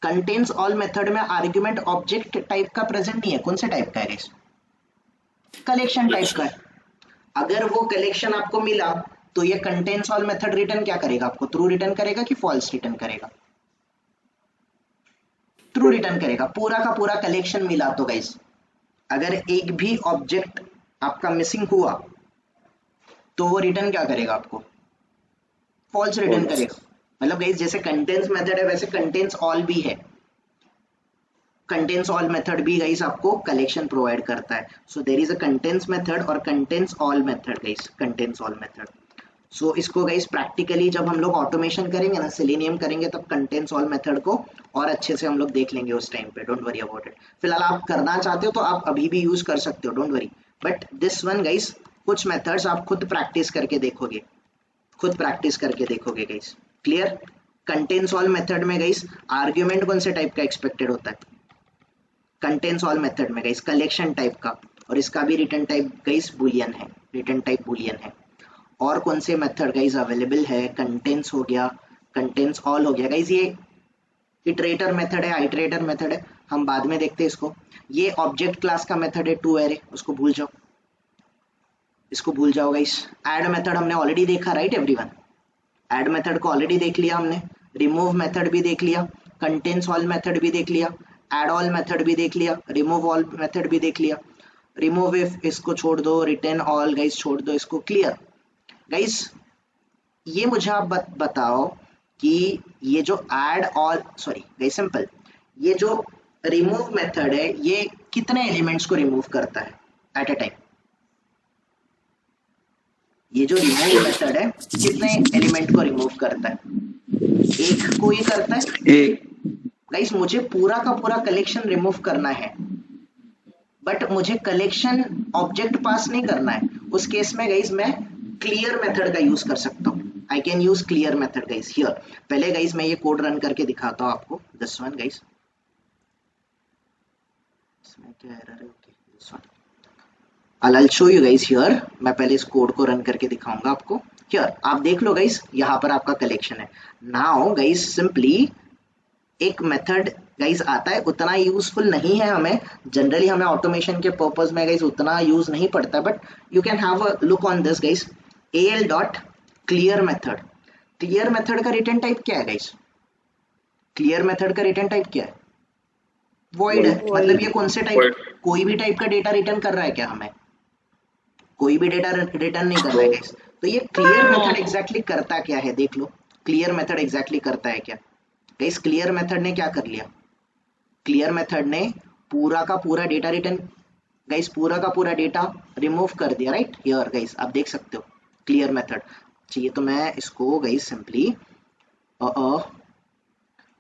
Contains all method में आर्ग्यूमेंट ऑब्जेक्ट टाइप का प्रेजेंट नहीं है, कौन से टाइप का है गाइस? कलेक्शन टाइप का है। अगर वो कलेक्शन आपको मिला तो ये कंटेन्स ऑल मेथड रिटर्न क्या करेगा आपको? ट्रू रिटर्न करेगा कि फॉल्स रिटर्न करेगा? ट्रू रिटर्न करेगा। पूरा का पूरा कलेक्शन मिला तो गाइस अगर एक भी ऑब्जेक्ट आपका मिसिंग हुआ तो वो रिटर्न क्या करेगा आपको? False return False. करेगा। मतलब गाइस जैसे कंटेन्स मेथड है वैसे कंटेन्स ऑल भी है। कंटेन्स ऑल मेथड भी गाइस आपको कलेक्शन प्रोवाइड करता है। So there is a contains method और contains all method guys, contains all method. So इसको गाइस प्रैक्टिकली जब हम लोग ऑटोमेशन करेंगे ना, सेलेनियम करेंगे, तब कंटेन्स ऑल मेथड को और अच्छे से हम लोग देख लेंगे उस टाइम पे। Don't worry about it. फिलहाल आप करना चाहते हो तो आप अभी भी यूज कर सकते हो, don't worry. But this one guys कुछ मेथड्स आप खुद प्रैक्टिस करके देखोगे, खुद प्रैक्टिस करके देखोगे guys. Clear? Contains all method में गाइस आर्ग्यूमेंट कौन से टाइप का एक्सपेक्टेड होता है? कंटेन्स ऑल मेथड में गाइस कलेक्शन टाइप का, और इसका भी रिटर्न टाइप गाइस बूलियन है, रिटर्न टाइप बूलियन है। और कौन से मेथड गाइस अवेलेबल है? कंटेन्स हो गया, कंटेन्स ऑल हो गया गाइस। ये इटरेटर मेथड है, आइटरेटर मेथड है, हम बाद में देखते हैं इसको। ये ऑब्जेक्ट क्लास का मेथड है टू एरे, उसको भूल जाओ, इसको भूल जाओ गाइस। ऐड मेथड हमने ऑलरेडी देखा, राइट एवरीवन? ऐड मेथड को ऑलरेडी देख लिया हमने। रिमूव मेथड भी देख लिया, कंटेन्स ऑल मेथड भी देख लिया, ऐड ऑल मेथड भी देख लिया, रिमूव ऑल मेथड भी देख लिया। रिमूव इफ इसको छोड़ दो, रिटर्न ऑल गाइस छोड़ दो इसको। Clear guys? ये मुझे आप बताओ कि ये जो add all, sorry guys simple, ये जो रिमूव मेथड है ये कितने एलिमेंट्स को रिमूव करता है एट अ टाइम? ये जो रिमूव मेथड है कितने एलिमेंट को रिमूव करता है? एक को ही करता है एक। गाइस। मुझे पूरा का पूरा कलेक्शन रिमूव करना है बट मुझे कलेक्शन ऑब्जेक्ट पास नहीं करना है। उस केस में गाइस मैं क्लियर मेथड का यूज कर सकता हूँ। I can use clear method guys here. पहले गाइस मैं ये कोड रन करके दिखाता हूँ आपको, दिस वन गाइस। इसमें क्या एरर है? Okay this one, I'll show you guys here। मैं पहले इस कोड को रन करके दिखाऊंगा आपको। हियर आप देख लो गाइस, यहाँ पर आपका कलेक्शन है। नाउ गाइस सिंपली एक मेथड गाइस आता है, उतना यूजफुल नहीं है हमें, जनरली हमें ऑटोमेशन के पर्पस में गाइस उतना यूज नहीं पड़ता, but you can have a look on this guys. al dot clear method. Clear method का रिटर्न टाइप क्या है गाइस? क्लियर मेथड का रिटर्न टाइप क्या है? वॉइड है। मतलब ये कौन से टाइप, कोई भी टाइप का डेटा रिटर्न कर रहा है क्या? हमें कोई भी डेटा रिटर्न नहीं कर रहा है गाइस। तो ये क्लियर मेथड एग्जैक्टली करता क्या है देख लो। क्लियर मेथड एग्जैक्टली करता है क्या गाइस? क्लियर मेथड ने क्या कर लिया? क्लियर मेथड ने पूरा का पूरा डेटा रिटर्न गाइस, पूरा का पूरा डेटा रिमूव कर दिया, राइट? हियर गाइस आप देख सकते हो क्लियर मेथड। चाहिए तो मैं इसको गाइस सिंपली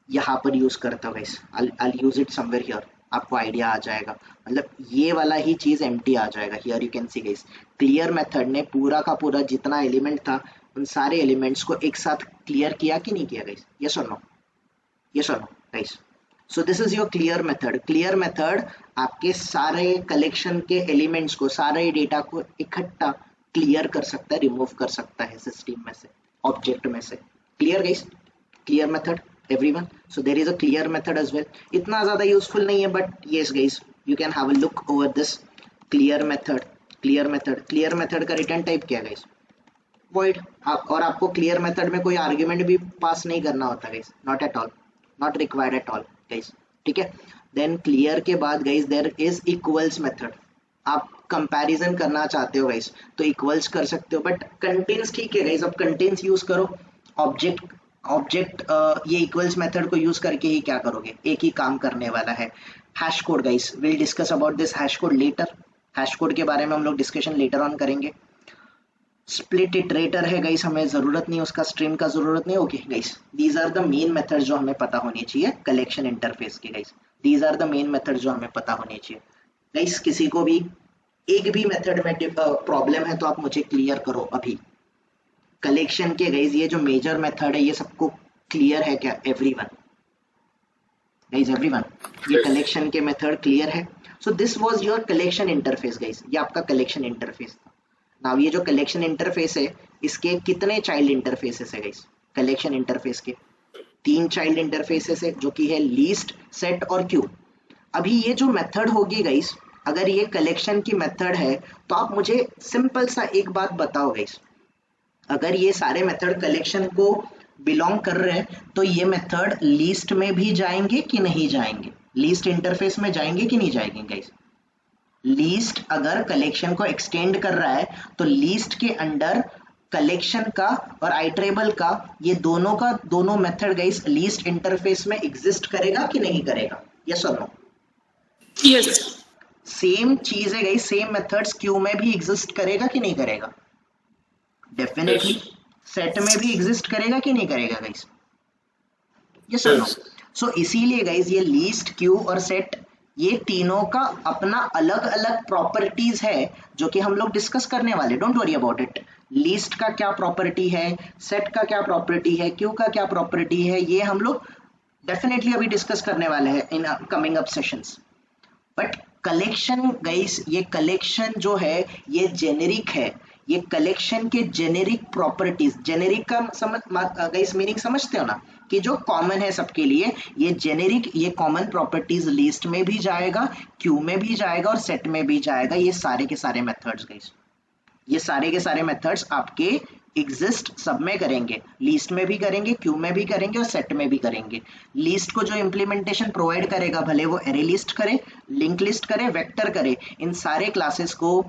यहाँ पर यूज करता हूँ guys. I use it somewhere here, आपको आइडिया आ जाएगा। मतलब ये वाला ही चीज एम्प्टी आ जाएगा। Here you can see guys, clear method ने पूरा का पूरा जितना एलिमेंट था उन सारे एलिमेंट्स को एक साथ क्लियर किया कि नहीं किया गाइस? यस और नो? यस और no guys? So this is your clear method. Clear method आपके सारे कलेक्शन के एलिमेंट्स को, सारे डेटा को इकट्ठा क्लियर कर सकता है, रिमूव कर सकता है सिस्टम में से, ऑब्जेक्ट में से। Clear guys? Clear method everyone? So there is a clear method as well। इतना ज्यादा यूजफुल नहीं है, but yes guys you can have a look over this clear method। Clear method का रिटर्न टाइप क्या है guys? void। और आपको clear method में कोई आर्ग्यूमेंट भी पास नहीं करना होता guys, not at all, not required at all guys. ठीक है? देन क्लियर के बाद guys there is equals method. आप कंपैरिजन करना चाहते हो गाइस तो इक्वल्स कर सकते हो, बट कंटेन्स ठीक है गाइस, अब कंटेन्स यूज करो। ऑब्जेक्ट ये इक्वल्स मेथड को यूज करके ही क्या करोगे? एक ही काम करने वाला है। Hash code guys, will discuss about this hash code later. Hash code के बारे में हम लोग डिस्कशन लेटर ऑन करेंगे। स्प्लिट इटरेटर है गाइस, हमें जरूरत नहीं उसका, स्ट्रिंग का जरूरत नहीं। Okay guys, these are the main method जो हमें पता होनी चाहिए कलेक्शन इंटरफेस के guys. These are the main method जो हमें पता होनी चाहिए गाइस। किसी को भी एक भी मेथड में प्रॉब्लम है तो आप मुझे क्लियर करो अभी। कलेक्शन के गाइस ये जो मेजर मेथड है ये सबको क्लियर है क्या? एवरीवन गाइस, एवरीवन ये कलेक्शन के मेथड क्लियर है? So this was your collection interface guys, ये आपका कलेक्शन इंटरफेस था। नाउ ये जो कलेक्शन इंटरफेस है इसके कितने चाइल्ड इंटरफेसेस है गाइस कलेक्शन इंटरफेस के? 3 चाइल्ड इंटरफेसेस है जो कि है लीस्ट, सेट और क्यू। अभी ये जो मेथड होगी गाइस, अगर ये कलेक्शन की मेथड है तो आप मुझे सिंपल सा एक बात बताओ गाइस, अगर ये सारे मेथड कलेक्शन को बिलोंग कर रहे हैं तो ये मेथड लीस्ट में भी जाएंगे कि नहीं जाएंगे? लीस्ट इंटरफेस में जाएंगे कि नहीं जाएंगे गाइस? लीस्ट अगर कलेक्शन को एक्सटेंड कर रहा है तो लीस्ट के अंडर कलेक्शन का और आइटरेबल का ये दोनों का दोनों मेथड गाइस लीस्ट इंटरफेस में एग्जिस्ट करेगा कि नहीं करेगा? यस और नो? यस। सेम चीज है गाइस, सेम मेथड्स क्यू में भी एग्जिस्ट करेगा कि नहीं करेगा? डेफिनेटली। सेट में भी एग्जिस्ट करेगा कि नहीं करेगा गाइस? यस और नो? सो इसीलिए गाइस ये लीस्ट, क्यू और सेट ये तीनों का अपना अलग अलग प्रॉपर्टीज है जो कि हम लोग डिस्कस करने वाले। Don't worry about it. Least का क्या प्रॉपर्टी है, सेट का क्या प्रॉपर्टी है, क्यू का क्या प्रॉपर्टी है, ये हम लोग डेफिनेटली अभी डिस्कस करने वाले हैं in coming up sessions. But collection guys, ये कलेक्शन जो है ये जेनेरिक है। ये कलेक्शन के जेनेरिक प्रॉपर्टीज, जेनेरिक का समझ गाइस मीनिंग समझते हो ना, कि जो कॉमन है सबके लिए, ये जेनेरिक, ये कॉमन प्रॉपर्टीज लिस्ट में भी जाएगा, क्यू में भी जाएगा और सेट में भी जाएगा। ये सारे के सारे मेथड्स गाइस, ये सारे के सारे मेथड्स आपके एग्जिस्ट सब में करेंगे, लिस्ट में भी करेंगे, क्यू में भी करेंगे और सेट में भी करेंगे। लिस्ट को जो इम्प्लीमेंटेशन प्रोवाइड करेगा, भले वो एरे लिस्ट करे, लिंक लिस्ट करे, वेक्टर करे, इन सारे क्लासेस को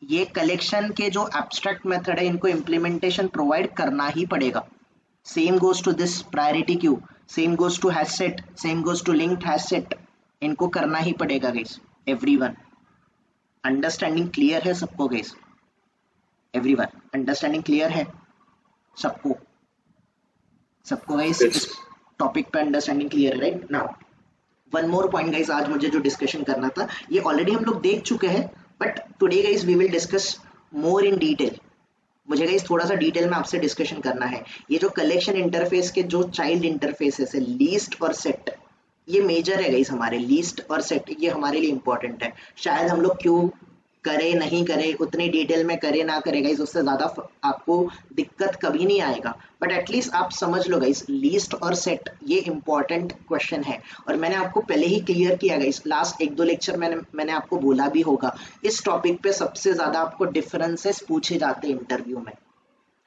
ये कलेक्शन के जो एब्स्ट्रैक्ट मेथड है इनको इम्प्लीमेंटेशन प्रोवाइड करना ही पड़ेगा। Same goes to this priority queue, same goes to hash set, same goes to linked hash set, इनको करना ही पड़ेगा गाइस। एवरीवन अंडरस्टैंडिंग क्लियर है सबको गाइस? एवरीवन अंडरस्टैंडिंग क्लियर है सबको? सबको गाइस इस टॉपिक पे अंडरस्टैंडिंग क्लियर है, right? Now one more point guys, आज मुझे जो डिस्कशन करना था ये ऑलरेडी हम लोग देख चुके हैं, but today guys we will discuss more in detail. मुझे गाइस थोड़ा सा डिटेल में आपसे डिस्कशन करना है। ये जो कलेक्शन इंटरफेस के जो चाइल्ड इंटरफेसेस है, लीस्ट और सेट, ये मेजर है गाइस हमारे। लीस्ट और सेट ये हमारे लिए इंपॉर्टेंट है। शायद हम लोग क्यों करे नहीं करे, उतनी डिटेल में करे ना करे गाइस, उससे ज्यादा आपको दिक्कत कभी नहीं आएगा, बट एटलीस्ट आप समझ लो गाइस, लीस्ट और सेट ये इंपॉर्टेंट क्वेश्चन है। और मैंने आपको पहले ही क्लियर किया गाइस, लास्ट 1-2 लेक्चर मैंने आपको बोला भी होगा, इस टॉपिक पे सबसे ज्यादा आपको डिफरेंसेस पूछे जाते हैं इंटरव्यू में।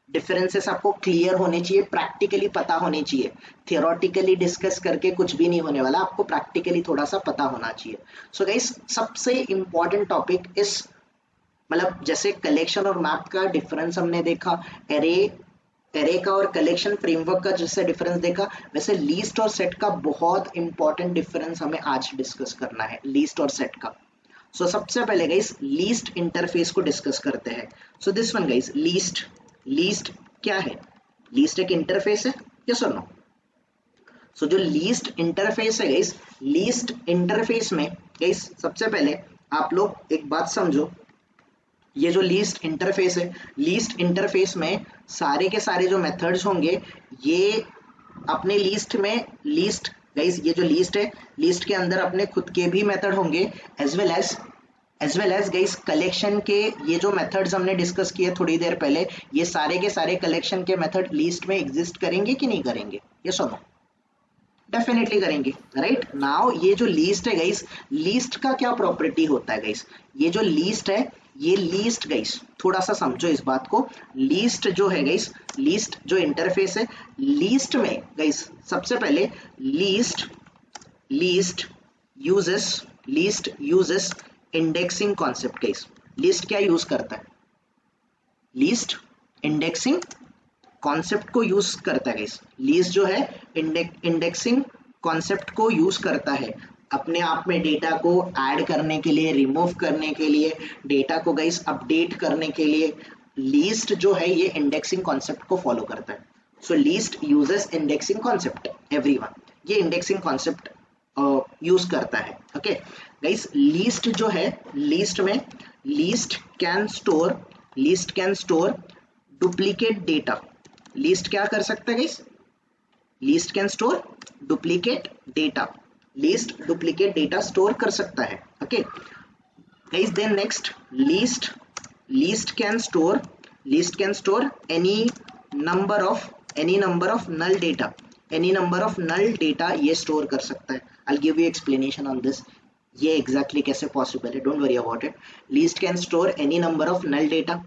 डिफरेंसेस आपको क्लियर होने चाहिए, प्रैक्टिकली पता होने चाहिए। थियोरेटिकली डिस्कस करके कुछ भी नहीं होने वाला, आपको प्रैक्टिकली थोड़ा सा पता होना चाहिए। सो गाइस सबसे इंपॉर्टेंट टॉपिक इस, मतलब जैसे कलेक्शन और मैप का डिफरेंस हमने देखा, एरे का और कलेक्शन फ्रेमवर्क का जैसे डिफरेंस देखा, वैसे लीस्ट और सेट का बहुत इंपॉर्टेंट डिफरेंस हमें आज डिस्कस करना है, लीस्ट और सेट का। सो सबसे पहले गाइस लीस्ट इंटरफेस को डिस्कस करते हैं। So this one guys, least क्या है? लीस्ट एक इंटरफेस है, यस और नो? सो जो लीस्ट इंटरफेस है गाइस, लीस्ट इंटरफेस में गाइस सबसे पहले आप लोग एक बात समझो, ये जो लीस्ट इंटरफेस है, लीस्ट इंटरफेस में सारे के सारे जो मेथड्स होंगे ये अपने लीस्ट में, लीस्ट गाइस ये जो लीस्ट है, लीस्ट के अंदर अपने खुद के भी मेथड होंगे, as well as guys collection के ये जो मेथड्स हमने डिस्कस किए थोड़ी देर पहले, ये सारे के सारे कलेक्शन के मेथड लीस्ट में एग्जिस्ट करेंगे कि नहीं करेंगे? यस और नो? डेफिनेटली करेंगे, राइट? नाउ ये जो लीस्ट है गाइस, लीस्ट का क्या प्रॉपर्टी होता है गाइस? ये जो लीस्ट है, ये लीस्ट गाइस थोड़ा सा समझो इस बात को। लीस्ट जो है गाइस, लीस्ट जो इंटरफेस है, लीस्ट में गाइस सबसे पहले least uses indexing concept guys. List क्या यूज करता है? लीस्ट इंडेक्सिंग कॉन्सेप्ट को यूज करता है गाइस। लिस्ट जो है इंडेक्सिंग कॉन्सेप्ट को यूज करता है अपने आप में डेटा को ऐड करने के लिए, रिमूव करने के लिए, डेटा को गाइस अपडेट करने के लिए। लिस्ट जो है ये इंडेक्सिंग कॉन्सेप्ट को फॉलो करता है। So list uses indexing concept, everyone ये इंडेक्सिंग कॉन्सेप्ट यूज करता है। ओके गाइस, लिस्ट जो है, लिस्ट में list can store duplicate data. List क्या कर सकता है guys? List can store duplicate data. List duplicate data store कर सकता है। Okay guys, then next list can store list can store any number of null data, any number of null data ये store कर सकता है। I give you explanation on this, ये exactly कैसे possible है, don't worry about it. List can store any number of null data,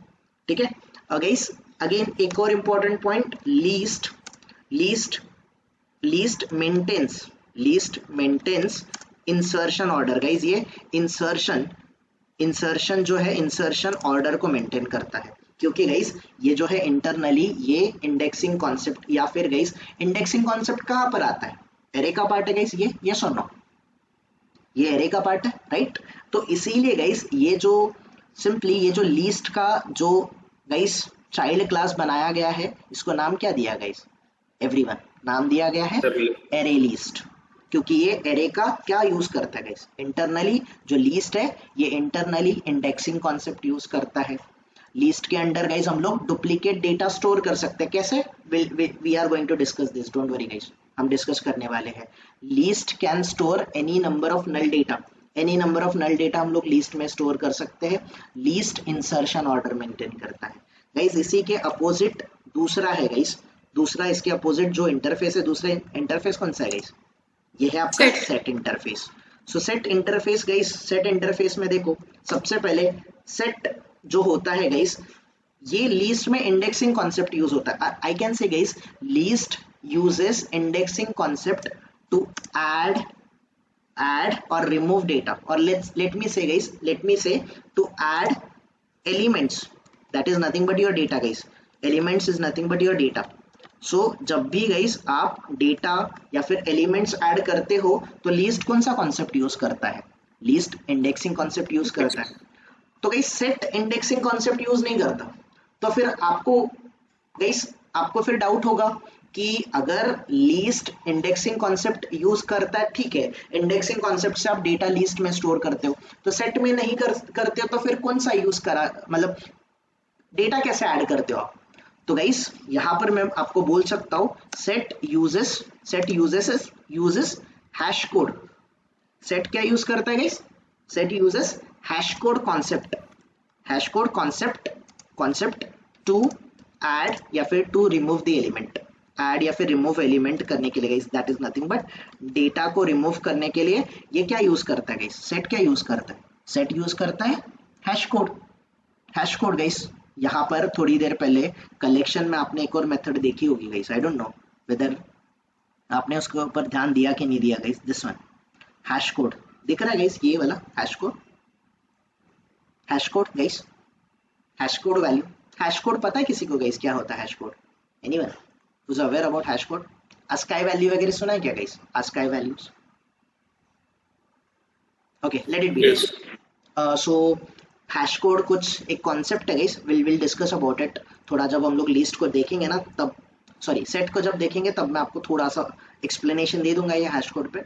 ठीक है। Guys again एक और important point, list maintains insertion order. Guys ये इंसर्शन जो है, इंसर्शन ऑर्डर को मेंटेन करता है, क्योंकि गाइस ये जो है इंटरनली ये इंडेक्सिंग कॉन्सेप्ट, या फिर गाइस इंडेक्सिंग कॉन्सेप्ट कहाँ पर आता है, एरे का पार्ट है गाइस ये, यस और नो, ये एरे का पार्ट है, राइट। तो इसीलिए गाइस ये जो सिंपली ये जो लीस्ट का जो गाइस चाइल्ड क्लास बनाया गया है, इसको नाम क्या दिया गाइस, एवरीवन, नाम दिया गया है एरे लीस्ट, क्योंकि ये एरे का क्या यूज करता है गाइस, इंटरनली जो लीस्ट है ये इंटरनली इंडेक्सिंग कॉन्सेप्ट यूज करता है। लीस्ट के अंडर गाइस हम लोग डुप्लीकेट डेटा स्टोर कर सकते हैं, कैसे, we are going to discuss this, don't worry guys, हम डिस्कस करने वाले हैं। List can store any number of null data, any number of null data हम लोग लीस्ट में स्टोर कर सकते हैं। लीस्ट इंसर्शन ऑर्डर मेंटेन करता है गाइस। इसी के अपोजिट दूसरा है गाइस, दूसरा इसके अपोजिट जो इंटरफेस है, दूसरा इंटरफेस कौन सा है गाइस, ये है आपका सेट इंटरफेस। सो set interface guys, set interface में देखो सबसे पहले सेट जो होता है गाइस, ये लीस्ट में इंडेक्सिंग कॉन्सेप्ट यूज होता है। आई कैन से guys least uses indexing concept to add or remove data, or let me say to add elements, that is nothing but your data guys, elements is nothing but your data। so जब भी guys आप data या फिर elements add करते हो तो least कौन सा कॉन्सेप्ट यूज करता है, लीस्ट इंडेक्सिंग कॉन्सेप्ट यूज करता है। तो guys set indexing concept use नहीं करता, तो फिर आपको फिर डाउट होगा कि अगर लीस्ट इंडेक्सिंग कॉन्सेप्ट यूज करता है, ठीक है, इंडेक्सिंग कॉन्सेप्ट से आप डेटा लीस्ट में स्टोर करते हो, तो सेट में नहीं करते हो, तो फिर कौन सा यूज करा, मतलब डेटा कैसे ऐड करते हो आप। तो गाइस यहाँ पर मैं आपको बोल सकता हूँ set uses hash code. Set क्या यूज करता है guys, set uses hash code concept to add या फिर to remove the element, add या फिर रिमूव एलिमेंट करने के लिए guys, that is nothing but data को रिमूव करने के लिए ये क्या यूज करता है गाइस, सेट क्या यूज करता है, सेट यूज करता है हैश कोड गाइस। यहाँ पर थोड़ी देर पहले कलेक्शन में आपने एक और मेथड देखी होगी guys, I don't know whether आपने उसके ऊपर ध्यान दिया कि नहीं दिया guys, this one hash code दिख रहा है गाइस, ये वाला hash code guys, hash code value, hash code पता है किसी को गाइस क्या होता है hash code, anyone who's aware about hash code? ASCII value वगैरह सुना है क्या guys, ASCII values, okay let it B. So hash code कुछ एक कॉन्सेप्ट है guys, will discuss about it थोड़ा, जब हम लोग लिस्ट को देखेंगे ना तब, सॉरी सेट को जब देखेंगे तब मैं आपको थोड़ा सा एक्सप्लेनेशन दे दूंगा ये हैश कोड पे।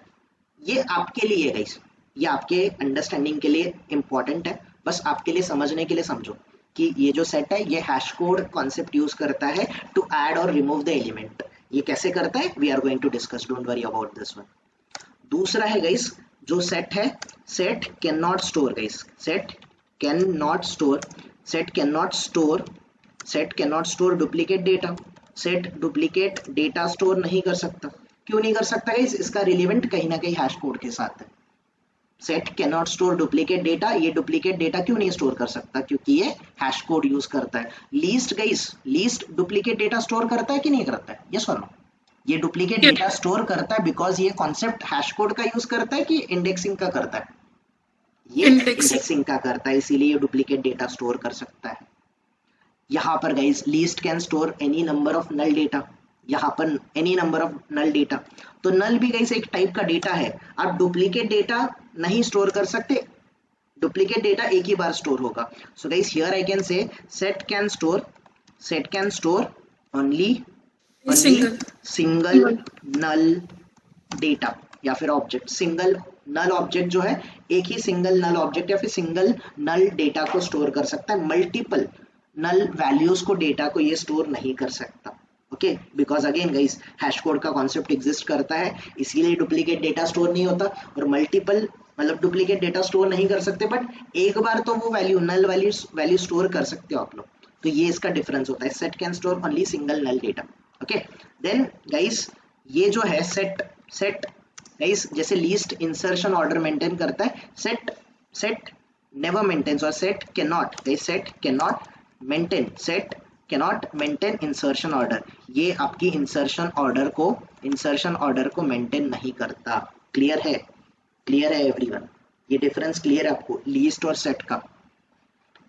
ये आपके लिए गाइस, ये आपके अंडरस्टैंडिंग के लिए इंपॉर्टेंट है, बस आपके लिए समझने के लिए समझो कि ये जो सेट है ये हैश कोड कॉन्सेप्ट यूज करता है टू ऐड और रिमूव द एलिमेंट। ये कैसे करता है, we are going to discuss, don't worry about this one. दूसरा है गाइस जो सेट है, set can not store guys, set can not store duplicate data, set duplicate data store नहीं कर सकता। क्यों नहीं कर सकता गाइस, इसका रिलेवेंट कहीं ना कहीं हैश कोड के साथ है। Set can not store duplicate data, ये डुप्लीकेट डेटा क्यों नहीं स्टोर कर सकता, क्योंकि ये हैश कोड यूज करता है। Least guys, least duplicate data store करता है कि नहीं करता है, यस और नो, ये डुप्लीकेट डेटा स्टोर करता है बिकॉज ये कॉन्सेप्ट हैश कोड का यूज करता है कि इंडेक्सिंग का करता है, ये इंडेक्सिंग का करता है, इसीलिए ये डुप्लीकेट डेटा स्टोर कर सकता है। यहाँ पर guys list can store any number of null data, यहाँ पर any number of null data, तो नल भी गाइस एक टाइप का डेटा है, आप डुप्लीकेट डेटा नहीं स्टोर कर सकते, डुप्लीकेट डेटा एक ही बार स्टोर होगा। So guys here I can say set can store only single null data या फिर ऑब्जेक्ट, सिंगल नल ऑब्जेक्ट जो है, एक ही सिंगल नल ऑब्जेक्ट या फिर सिंगल नल डेटा को स्टोर कर सकता है, मल्टीपल नल वैल्यूज को डेटा को ये स्टोर नहीं कर सकता। Okay, because again guys hash code का कॉन्सेप्ट एग्जिस्ट करता है, इसीलिए डुप्लीकेट डेटा स्टोर नहीं होता, और मल्टीपल मतलब डुप्लीकेट डेटा स्टोर नहीं कर सकते, बट एक बार तो वो वैल्यू नल वैल्यू स्टोर कर सकते हो आप लोग। तो ये इसका डिफरेंस होता है। Set can store only single null data. Okay, then guys ये जो है सेट गाइस जैसे लीस्ट इंसर्शन ऑर्डर मेंटेन करता है, सेट नेवर मेंटेन्स, और set cannot maintain insertion order. ये आपकी इंसर्शन ऑर्डर को मेंटेन नहीं करता। क्लियर है एवरीवन? ये डिफरेंस क्लियर है आपको लीस्ट और सेट का?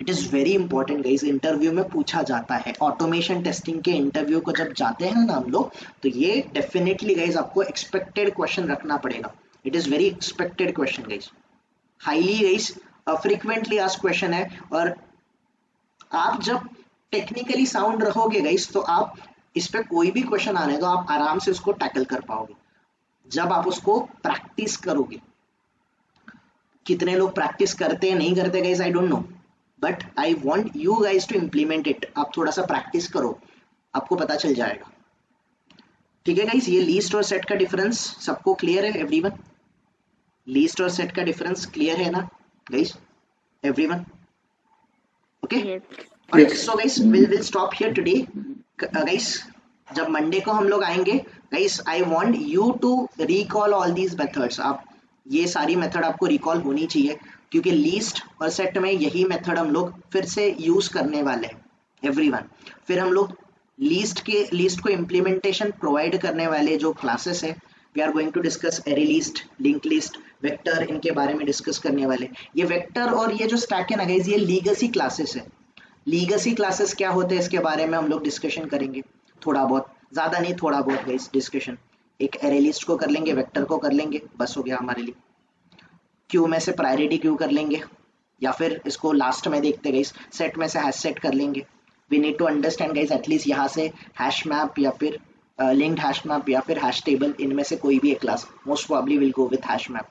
It is very important guys, interview में पूछा जाता है। ऑटोमेशन टेस्टिंग के इंटरव्यू को जब जाते हैं ना हम लोग, तो ये डेफिनेटली गाइस आपको एक्सपेक्टेड क्वेश्चन रखना पड़ेगा। It is very expected question guys, highly guys frequently asked question है। और आप जब टेक्निकली साउंड रहोगे गाइस, तो आप इस पे कोई भी क्वेश्चन आने दो, आप आराम से उसको टैकल कर पाओगे जब आप उसको प्रैक्टिस करोगे। कितने लोग प्रैक्टिस करते हैं नहीं करते guys, I don't know, but I want you guys to implement it. आप थोड़ा सा प्रैक्टिस करो, आपको पता चल जाएगा। ठीक है गाइस, ये लीस्ट और सेट का डिफरेंस सबको क्लियर है एवरीवन? लीस्ट और सेट का डिफरेंस क्लियर है ना guys, everyone? Okay, so guys will stop here today guys. जब मंडे को हम लोग आएंगे guys, I want you to recall all these methods. आप ये सारी मेथड आपको रिकॉल होनी चाहिए, क्योंकि लीस्ट और सेट में यही मेथड हम लोग फिर से यूज करने वाले हैं एवरीवन। फिर हम लोग लीस्ट को इम्प्लीमेंटेशन प्रोवाइड करने वाले जो क्लासेस है, we are going to discuss array list, link list, vector, इनके बारे में डिस्कस करने वाले। ये वेक्टर और ये जो स्टैक है ना गाइस, ये लीगेसी क्लासेस है। लीगेसी क्लासेस क्या होते हैं इसके बारे में हम लोग डिस्कशन करेंगे, थोड़ा बहुत, ज्यादा नहीं थोड़ा बहुत गाइस डिस्कशन। एक एरे लिस्ट को कर लेंगे, वेक्टर को कर लेंगे, बस हो गया हमारे लिए। क्यू में से प्रायोरिटी क्यू कर लेंगे, या फिर इसको लास्ट में देखते गाइस, सेट में से हैश सेट कर लेंगे। We need to understand guys at least यहाँ से हैश मैप या फिर लिंक्ड हैश मैप या फिर हैश टेबल, इनमें से कोई भी एक class, most probably will go with hash map.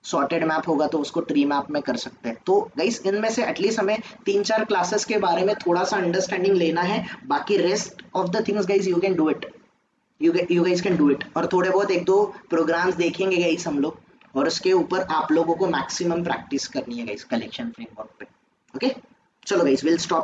Sorted map होगा तो उसको ट्री मैप में कर सकते हैं। तो गाइस इनमें से एटलीस्ट हमें 3-4 क्लासेस के बारे में थोड़ा सा अंडरस्टैंडिंग लेना है। बाकी rest of the things guys you can do it, you guys can do it. और थोड़े बहुत 1-2 प्रोग्राम्स देखेंगे गाइस हम लोग, और उसके ऊपर आप लोगों को मैक्सिमम प्रैक्टिस करनी है गाइस कलेक्शन फ्रेमवर्क पे। ओके, चलो गाइस विल स्टॉप।